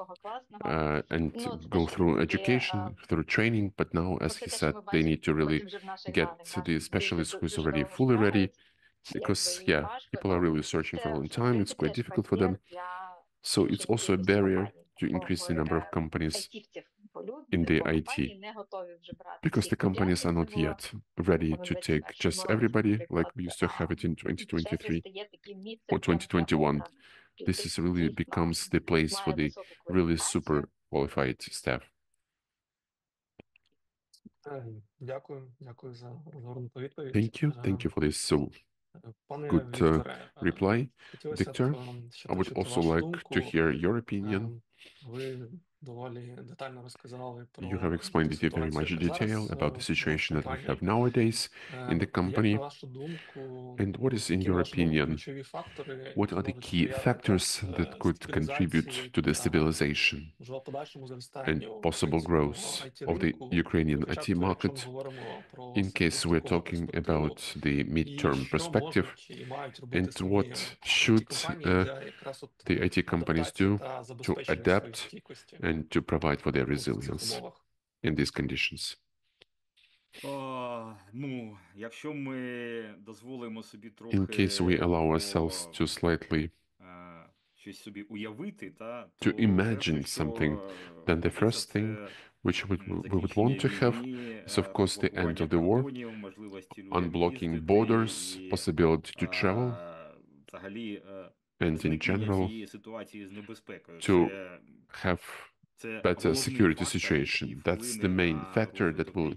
and go through education, through training, but now, as he said, they need to really get the specialist who's already fully ready, because, yeah, people are really searching for a long time. It's quite difficult for them. So it's also a barrier to increase the number of companies in the IT, because the companies are not yet ready to take just everybody like we used to have it in 2023 or 2021. This is really becomes the place for the really super qualified staff. Thank you for this so good reply, Viktor. I would also like to hear your opinion. You have explained it in very much detail about the situation that we have nowadays in the company. And what is, in your opinion, what are the key factors that could contribute to the stabilization and possible growth of the Ukrainian IT market, in case we're talking about the midterm perspective, and what should the IT companies do to adapt and to provide for their resilience in these conditions? In case we allow ourselves to slightly to imagine something, then the first thing which we would want to have is, of course, the end of the war, unblocking borders, possibility to travel, and in general, to have better security situation. That's the main factor that will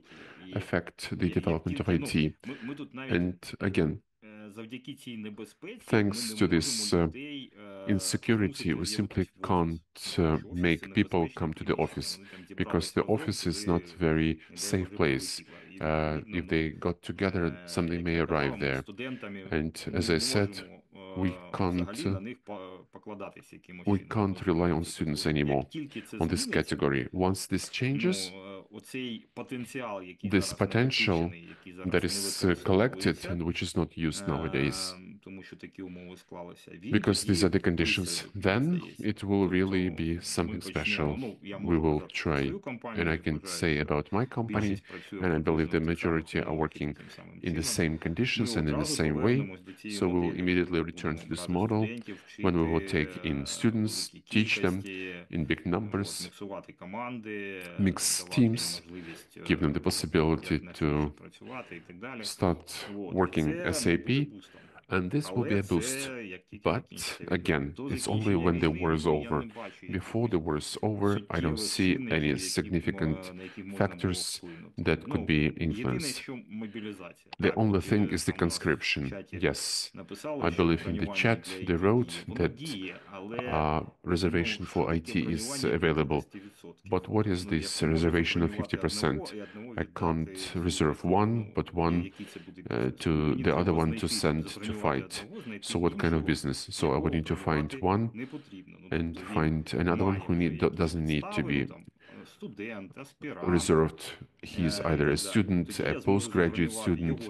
affect the development of IT. And again, thanks to this insecurity, we simply can't make people come to the office, because the office is not a very safe place. If they got together, something may arrive there. And as I said, we can't rely on students anymore on this category. Once this changes, this potential that is collected and which is not used nowadays, because these are the conditions, then it will really be something special. We will try, and I can say about my company, and I believe the majority are working in the same conditions and in the same way. So we will immediately return to this model when we will take in students, teach them in big numbers, mix teams, give them the possibility to start working SAP, And this will be a boost. But again, it's only when the war is over. Before the war is over, I don't see any significant factors that could be influenced. The only thing is the conscription. Yes, I believe in the chat they wrote that reservation for IT is available. But what is this reservation of 50%? I can't reserve one, but one to the other one to send to fight. So what kind of business? So I would need to find one and find another one who doesn't need to be reserved. He's either a student, a postgraduate student.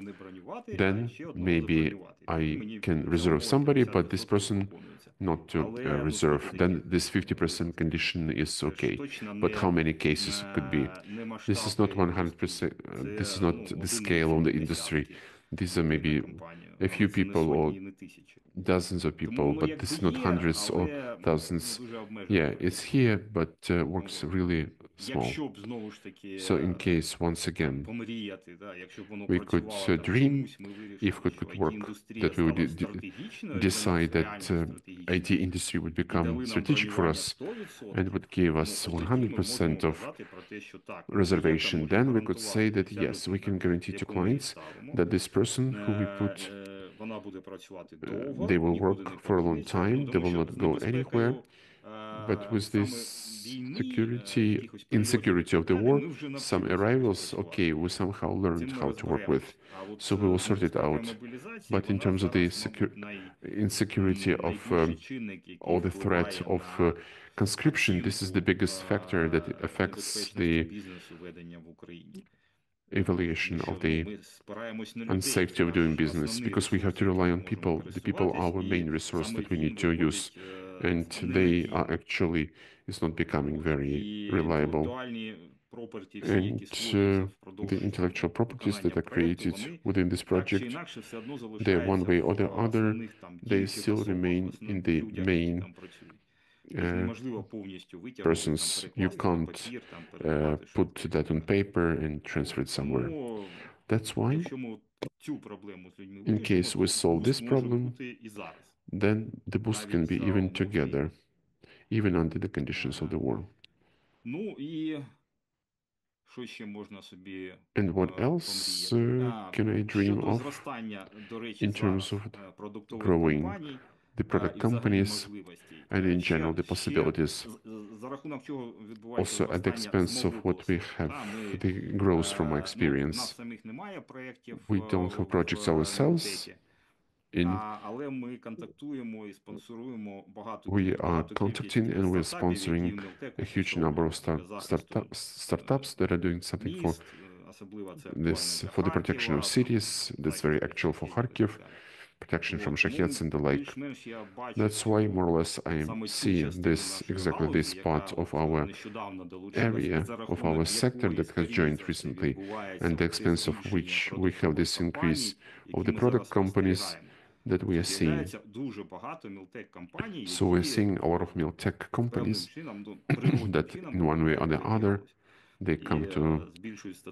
Then maybe I can reserve somebody, but this person not to reserve. Then this 50% condition is okay. But how many cases could be? This is not 100%. This is not the scale of the industry. These are maybe a few people or dozens of people, but this is not hundreds or thousands. Yeah, it's here, but works really small. So in case, once again, we could dream, if it could work, that we would decide that IT industry would become strategic for us and would give us 100% of reservation, then we could say that yes, we can guarantee to clients that this person who we put, they will work for a long time, they will not go anywhere. But with this insecurity of the war, some arrivals, okay, we somehow learned how to work with, so we will sort it out. But in terms of the insecurity of or the threat of conscription, this is the biggest factor that affects the evaluation of the unsafety of doing business, because we have to rely on people. The people are our main resource that we need to use, and they are actually is not becoming very reliable. And the intellectual properties that are created within this project, they one way or the other, they still remain in the main persons. You can't put that on paper and transfer it somewhere. That's why, in case we solve this problem, then the boost can be even together, even under the conditions of the war. And what else can I dream of in terms of growing the product companies and in general the possibilities, also at the expense of what we have, the growth from my experience. We don't have projects ourselves. We are contacting and we're sponsoring a huge number of startups that are doing something for this, for the protection of cities. That's very actual for Kharkiv, protection from shaheds and the like. That's why more or less I see this, exactly this part of our area, of our sector that has joined recently, and the expense of which we have this increase of the product companies that we are seeing. So we're seeing a lot of tech companies that in one way or the other, they come to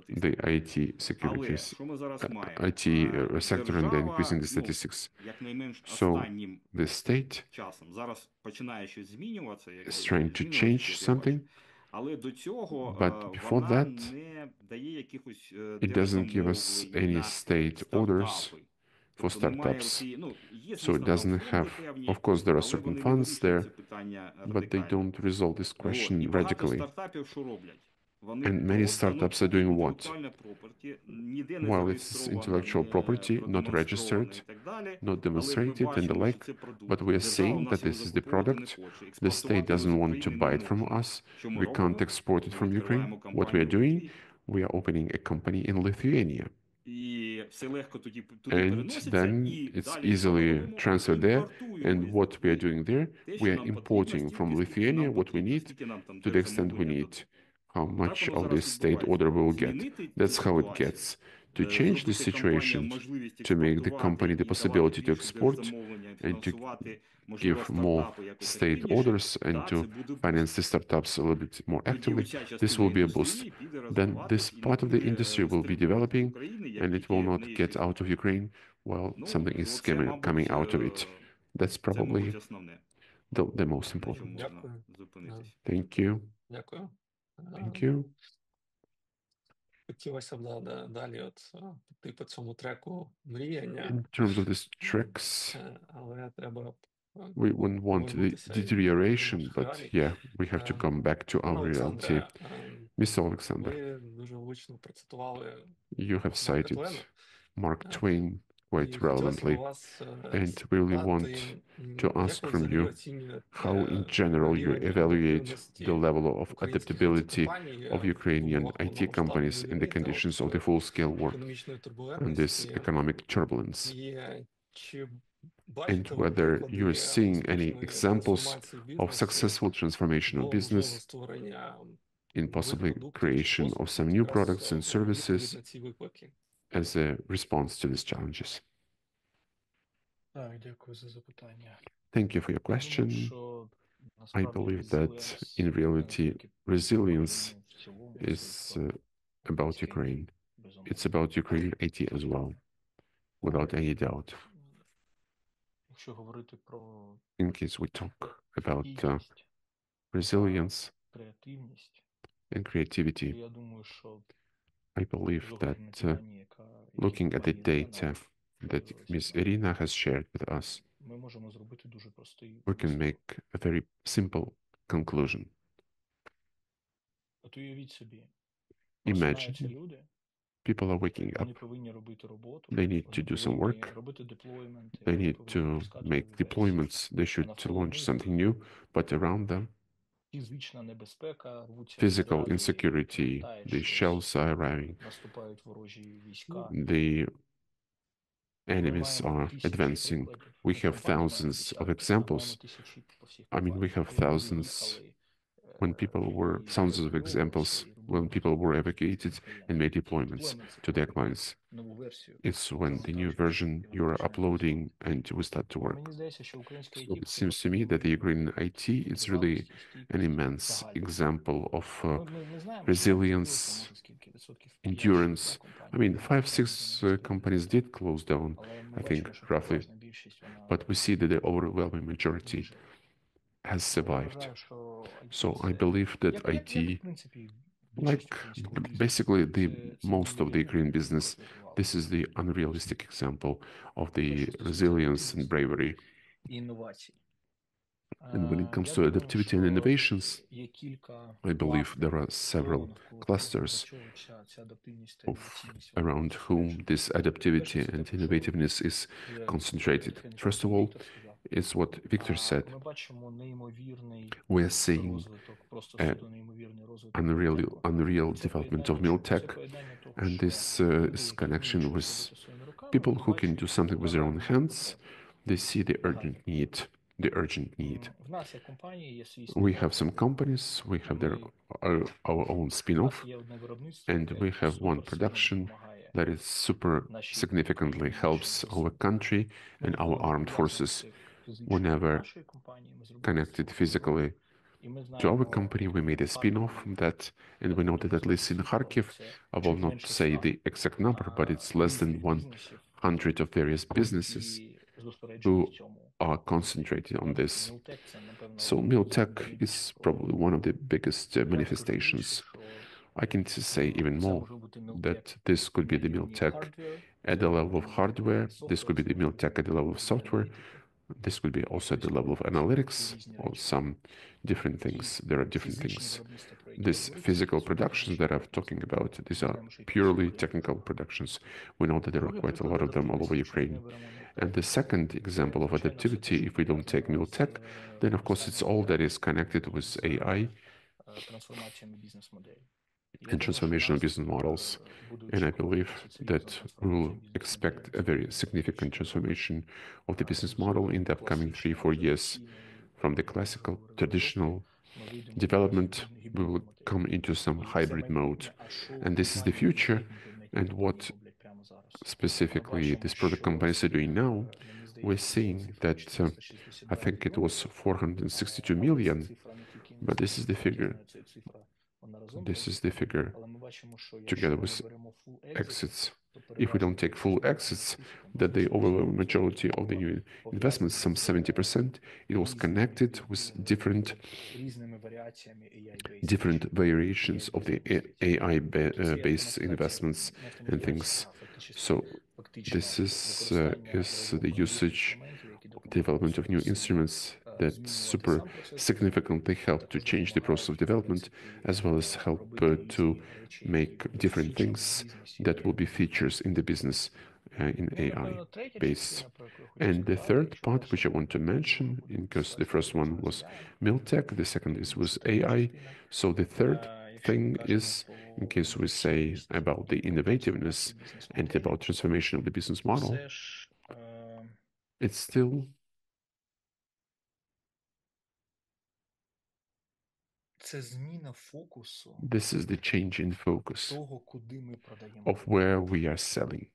the IT securities, IT sector, and they're increasing the statistics. So the state is trying to change something, but before that, it doesn't give us any state orders for startups. So it doesn't have, of course, there are certain funds there, but they don't resolve this question radically. And many startups are doing what? Well, it's intellectual property, not registered, not demonstrated, and the like, but we are saying that this is the product. The state doesn't want to buy it from us. We can't export it from Ukraine. What we are doing, we are opening a company in Lithuania. And then it's easily transferred there. And what we are doing there, we are importing from Lithuania what we need to the extent we need. How much of this state order we will get. That's how it gets. To change the situation, to make the company the possibility to export and to give more state orders and to finance the startups a little bit more actively, this will be a boost. Then this part of the industry will be developing and it will not get out of Ukraine. well, something is coming out of it. That's probably the most important. Thank you. Thank you. In terms of these tracks, we wouldn't want the deterioration, but yeah, we have to come back to our reality. Mr. Oleksandr, you have cited Mark Twain quite relevantly, and we really want to ask from you how, in general, you evaluate the level of adaptability of Ukrainian IT companies in the conditions of the full-scale war and this economic turbulence, and whether you're seeing any examples of successful transformation of business in possibly creation of some new products and services as a response to these challenges. Thank you for your question. I believe that in reality, resilience is about Ukraine. It's about Ukrainian IT as well, without any doubt. In case we talk about resilience and creativity, I believe that looking at the data that Ms. Iryna has shared with us, we can make a very simple conclusion. Imagine people are waking up, they need to do some work, they need to make deployments, they should launch something new, but around them, physical insecurity, the shells are arriving, the enemies are advancing. We have thousands of examples. I mean, we have thousands when people were, thousands of examples when people were evacuated and made deployments to their clients. It's when the new version you're uploading and we start to work. So it seems to me that the Ukrainian IT is really an immense example of resilience, endurance. I mean, 5-6 companies did close down, I think, roughly, but we see that the overwhelming majority has survived. So I believe that IT, like basically the most of the Ukrainian business, this is the unrealistic example of the resilience and bravery. And when it comes to adaptivity and innovations, I believe there are several clusters around whom this adaptivity and innovativeness is concentrated. First of all, is what Viktor said. We are seeing unreal development of miltech, and this is connection with people who can do something with their own hands. They see the urgent need. We have some companies, we have our own spin-off, and we have one production that is super significantly helps our country and our armed forces. Whenever connected physically to our company, we made a spin-off from that, and we know that at least in Kharkiv, I will not say the exact number, but it's less than 100 of various businesses who are concentrated on this. So miltech is probably one of the biggest manifestations. I can say even more that this could be the miltech at the level of hardware, this could be the miltech at the level of software, this could be also at the level of analytics or some different things. There are different things. These physical productions that I'm talking about, these are purely technical productions. We know that there are quite a lot of them all over Ukraine. And the second example of adaptivity, if we don't take miltech, then of course it's all that is connected with AI and transformation of business models. And I believe that we will expect a very significant transformation of the business model in the upcoming 3-4 years. From the classical, traditional development, we will come into some hybrid mode. And this is the future. And what specifically these product companies are doing now, we're seeing that I think it was 462 million, but this is the figure. This is the figure together with exits if we don't take full exits, that the overwhelming majority of the new investments, some 70%, it was connected with different variations of the AI-based investments and things. So this is the usage, development of new instruments that super significantly help to change the process of development, as well as help to make different things that will be features in the business in AI based. And the third part, which I want to mention, because the first one was Miltech, the second was AI. So the third thing is, in case we say about the innovativeness and about transformation of the business model, it's still this is the change in focus of where we are selling.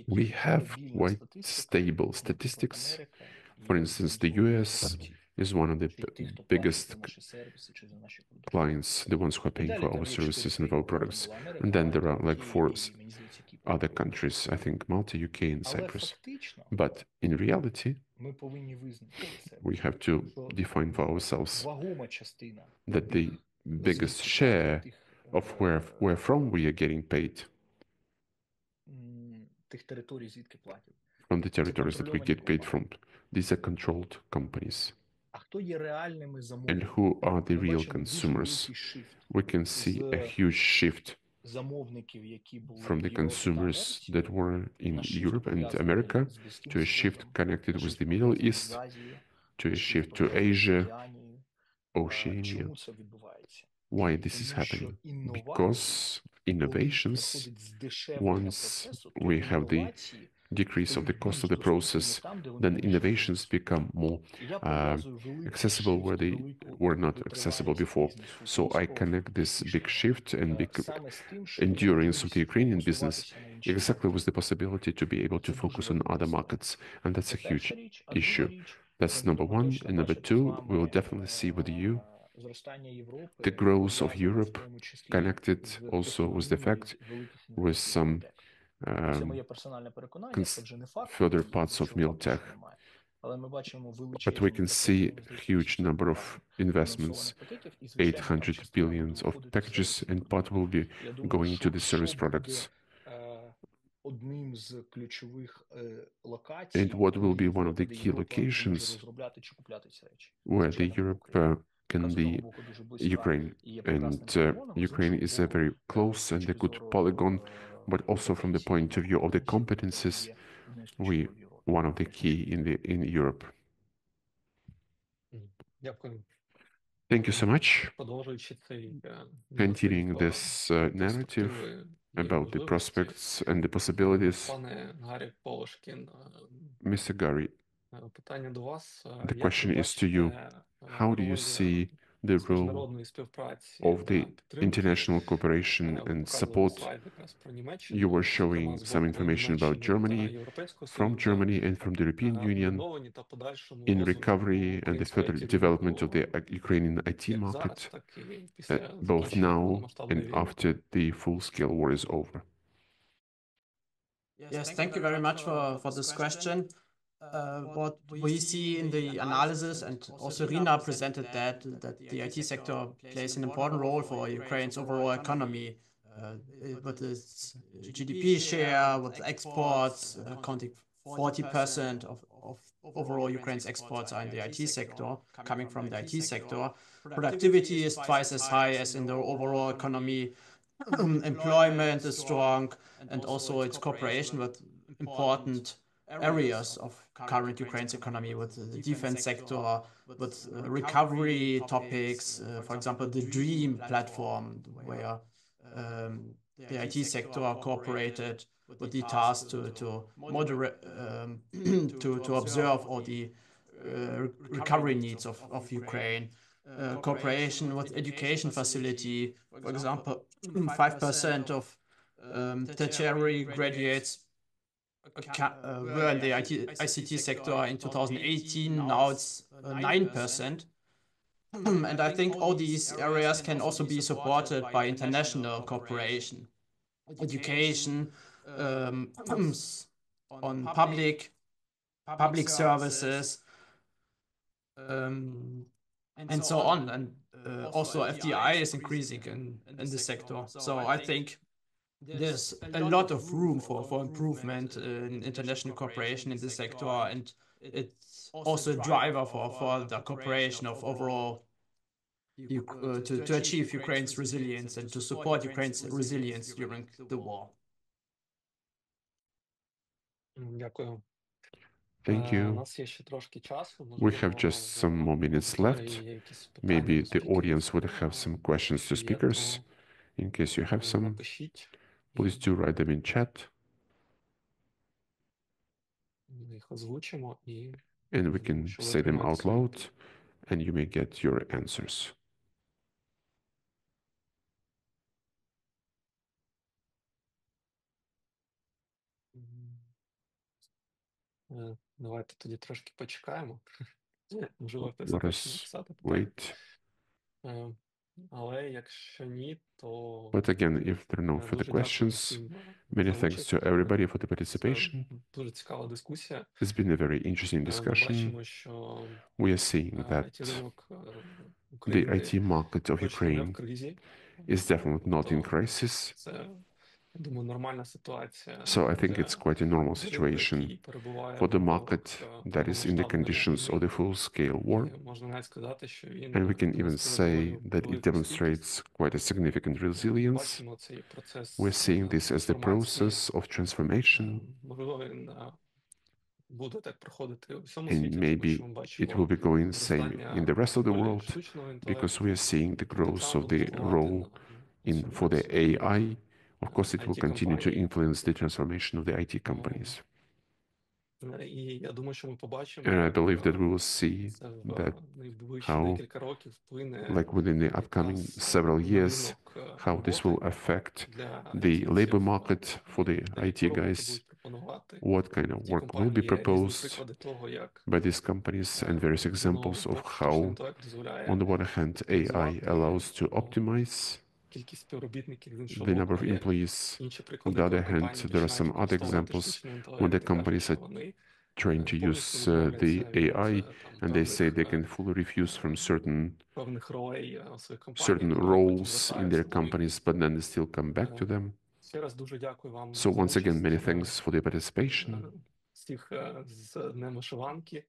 We have quite stable statistics. For instance, the US is one of the biggest clients, the ones who are paying for our services and our products. And then there are like 4 other countries, I think Malta, UK, and Cyprus. But in reality, we have to define for ourselves that the biggest share of where from we are getting paid from the territories that we get paid from. These are controlled companies. And who are the real consumers? We can see a huge shift from the consumers that were in Europe and America to a shift connected with the Middle East, to a shift to Asia, Oceania. Why this is happening? Because innovations, once we have the decrease of the cost of the process, then innovations become more accessible where they were not accessible before. So I connect this big shift and big endurance of the Ukrainian business exactly with the possibility to be able to focus on other markets. And that's a huge issue. That's number one. And number two, we'll definitely see with you the growth of Europe connected also with the fact with some further parts of Miltech. But we can see a huge number of investments, 800 billion of packages, and part will be going to the service products. And what will be one of the key locations where the Europe can be Ukraine. And Ukraine is a very close and a good polygon, but also from the point of view of the competences, we one of the key in Europe. Thank you so much. Continuing this narrative about the prospects and the possibilities, Mr. Garry, the question is to you. How do you see the role of the international cooperation and support? You were showing some information about Germany, from Germany and from the European Union in recovery and the further development of the Ukrainian IT market, both now and after the full-scale war is over. Yes, thank you very much for this question. What we see in the analysis, and also Iryna presented that the IT sector plays an important role for Ukraine's overall economy, with its GDP share, with exports, accounting 40% of overall Ukraine's exports are in the IT sector, coming from the IT sector. Productivity is twice as high as in the overall economy. Employment is strong, and also its cooperation with important areas of current Ukraine's economy, with the defense sector, with recovery topics, for example, the DREAM platform, where the IT sector cooperated with the task to moderate, to observe all the recovery needs of Ukraine. Cooperation with education facility, for example, 5% of tertiary graduates were in the ICT sector in 2018. Now it's 9%. And I think all these areas can also be supported by international cooperation. education, on public services, and so on. And also FDI is increasing in the sector. So I think there's a lot of room for improvement in international cooperation in this sector, and it's also a driver for the cooperation of overall to achieve Ukraine's resilience and to support Ukraine's resilience during the war. Дякую. Thank У you. нас є ще трошки часу. We have just some more minutes left. Є якісь питання Maybe до the audience would спікерів. have some questions to Є, speakers. то In case you have some, напишіть. please do write them in chat, Ми їх озвучимо і and we can що ви say them отримаєте out свої loud, and you may get your answers. Давайте тоді трошки почекаємо. Можливо, хтось Let хоче us написати питання. wait. Але якщо ні, то But again, if there are no further дуже дякую questions, всім many за thanks участь. to everybody for the Це participation. дуже цікава дискусія. It's been a very interesting Ми discussion. бачимо, що We are seeing that IT-ринок the України IT market of точно не в Ukraine кризі. is definitely not in Тобто crisis. це, я думаю, нормальна ситуація So I think для it's quite a normal ринку, situation який перебуває for в the умовах market that is in the повномасштабної conditions of війни. the full-scale war. І можна навіть сказати, що він And we can even демонструє say доволі that it велику стійкість. demonstrates quite a significant resilience. Бачимо цей процес We're seeing this as the трансформації. process of transformation, Можливо, він буде так проходити у всьому and світі, тому maybe що ми it бачимо will be going same зростання in the rest of the ролі world, штучного because інтелекту. we are seeing the Буде growth of трендом the впливати role на for the трансформацію AI. Of course, it will continue to IT-компаній. influence the transformation of the IT companies. І я думаю, що ми побачимо, And I як believe that we will see це в that найближчі how, декілька років вплине like within the upcoming якраз several на years, ринок how this will роботи affect для the labor айтівців, market for the та яку IT роботу guys, будуть пропонувати. what kind of Ті work will be компанії є різні proposed приклади того, як by these companies, and various з одного examples of боку штучний how, інтелект дозволяє on the one hand, AI оптимізувати allows to optimize кількість співробітників, з the іншого number боку of є employees. інші On приклади, the коли other hand, компанії there are починають some other використовувати examples штучний when інтелект the і кажуть, companies що are вони trying to повністю use the відмовляться від AI, там and they say they певних can fully refuse from певних ролей у своїх certain компаніях, але потім roles in their звертаються до них. companies, but then they still come back to them. Ще раз дуже дякую вам So за once again, many участь. thanks for the participation. Всіх з Днем Вишиванки.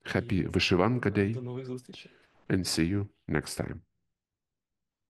Happy І Vyshivanka до Day, нових зустрічей. and see you next time.